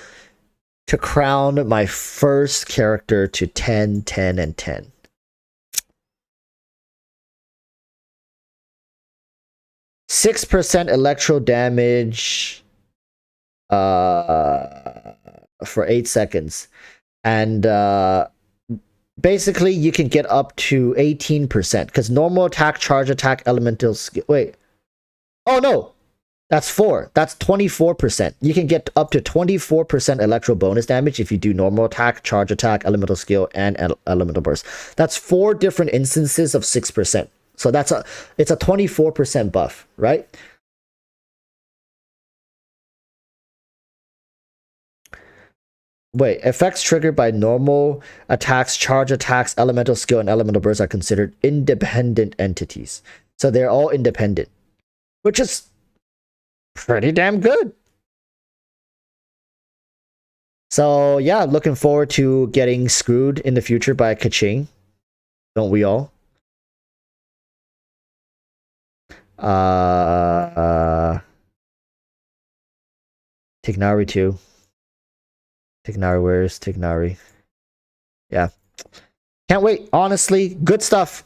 to crown my first character to 10, 10, and 10. 6% electro damage for 8 seconds. And basically you can get up to 18% because normal attack, charge attack, elemental skill. Wait. Oh no. That's 4. That's 24%. You can get up to 24% electro bonus damage if you do normal attack, charge attack, elemental skill, and elemental burst. That's 4 different instances of 6%. So it's a 24% buff, right? Wait, effects triggered by normal attacks, charge attacks, elemental skill, and elemental burst are considered independent entities. So they're all independent, which is pretty damn good. So yeah, looking forward to getting screwed in the future by Kaching. Don't we all? Tignari too. Tignari, where's Tignari? Yeah. Can't wait. Honestly, good stuff.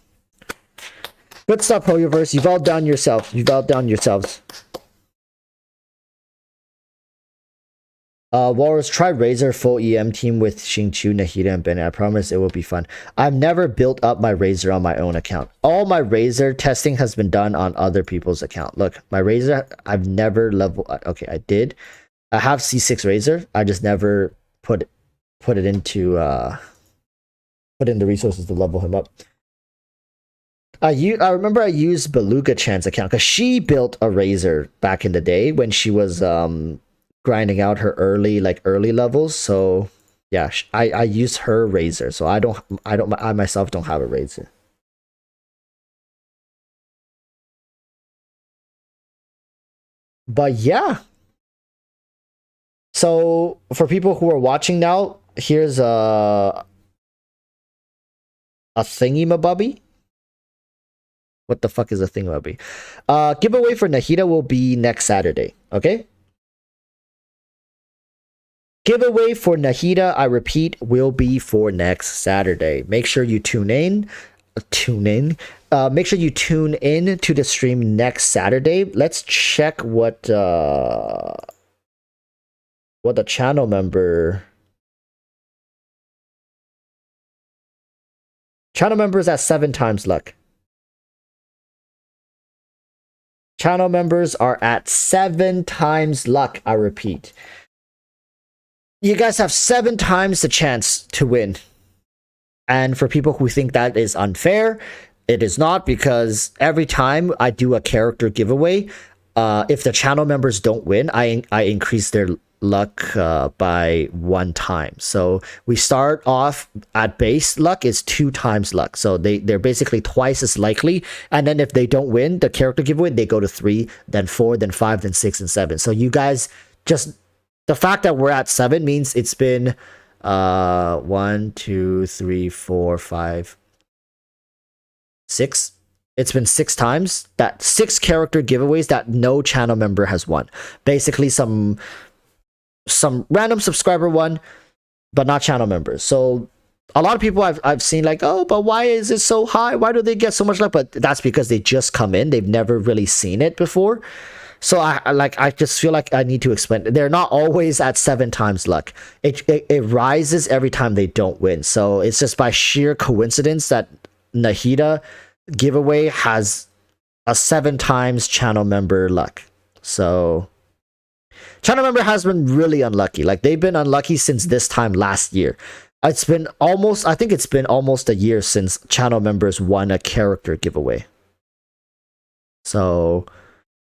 Good stuff, Hoyoverse. You've outdone yourself. You've outdone yourselves. Walrus, try Razor full EM team with Xingqiu, Nahida, and Bennett. I promise it will be fun. I've never built up my Razor on my own account. All my Razor testing has been done on other people's account. Look, my Razor, I've never leveled. Okay, I did. I have C6 Razor. I just never put it into put in the resources to level him up. I remember I used Beluga Chan's account because she built a Razor back in the day when she was grinding out her early levels. So yeah, I use her Razor. So I myself don't have a Razor. But yeah. So for people who are watching now, here's a thingy-mabubby. What the fuck is a thingy-mabubby? Giveaway for Nahida will be next Saturday, okay? Giveaway for Nahida, I repeat, will be for next Saturday. Make sure you tune in. Make sure you tune in to the stream next Saturday. Let's check what the channel member is at 7 times luck. Channel members are at 7 times luck, I repeat. You guys have 7 times the chance to win. And for people who think that is unfair, it is not, because every time I do a character giveaway, if the channel members don't win, I increase their luck by 1 time. So we start off at base luck is 2 times luck. So they're basically twice as likely. And then if they don't win the character giveaway, they go to 3, then 4, then 5, then 6, and 7. So you guys just... The fact that we're at 7 means it's been 1, 2, 3, 4, 5, 6. It's been 6 times. That 6 character giveaways that no channel member has won. Basically some random subscriber won, but not channel members. So a lot of people I've seen like, oh, but why is it so high? Why do they get so much luck? But that's because they just come in. They've never really seen it before. So I just feel like I need to explain. They're not always at 7 times luck. It rises every time they don't win. So it's just by sheer coincidence that Nahida giveaway has a 7 times channel member luck. So channel member has been really unlucky. Like, they've been unlucky since this time last year. I think it's been almost a year since channel members won a character giveaway. So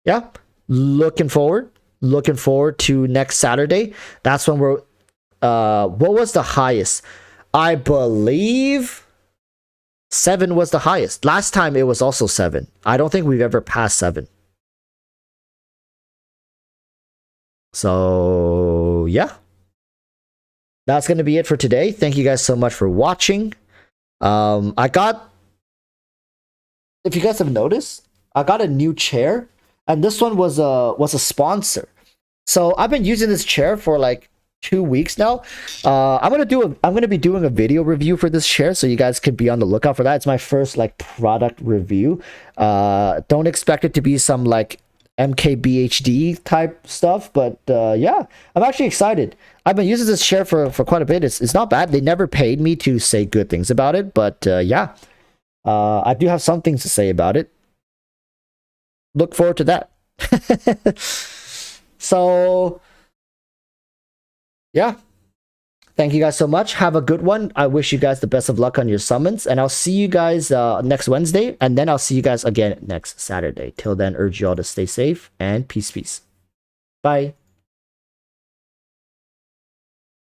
yeah. Looking forward to next Saturday. That's when we're what was the highest? I believe 7 was the highest. Last time it was also 7. I don't think we've ever passed 7. So yeah, that's gonna be it for today. Thank you guys so much for watching. If you guys have noticed, I got a new chair. And this one was a sponsor. So I've been using this chair for like 2 weeks now. I'm gonna be doing a video review for this chair, so you guys could be on the lookout for that. It's my first like product review. Don't expect it to be some like MKBHD type stuff, but yeah, I'm actually excited. I've been using this chair for quite a bit. It's not bad. They never paid me to say good things about it, but yeah, I do have some things to say about it. Look forward to that. So yeah, thank you guys so much. Have a good one. I wish you guys the best of luck on your summons, and I'll see you guys next Wednesday, and then I'll see you guys again next Saturday. Till then, urge you all to stay safe and peace. Bye.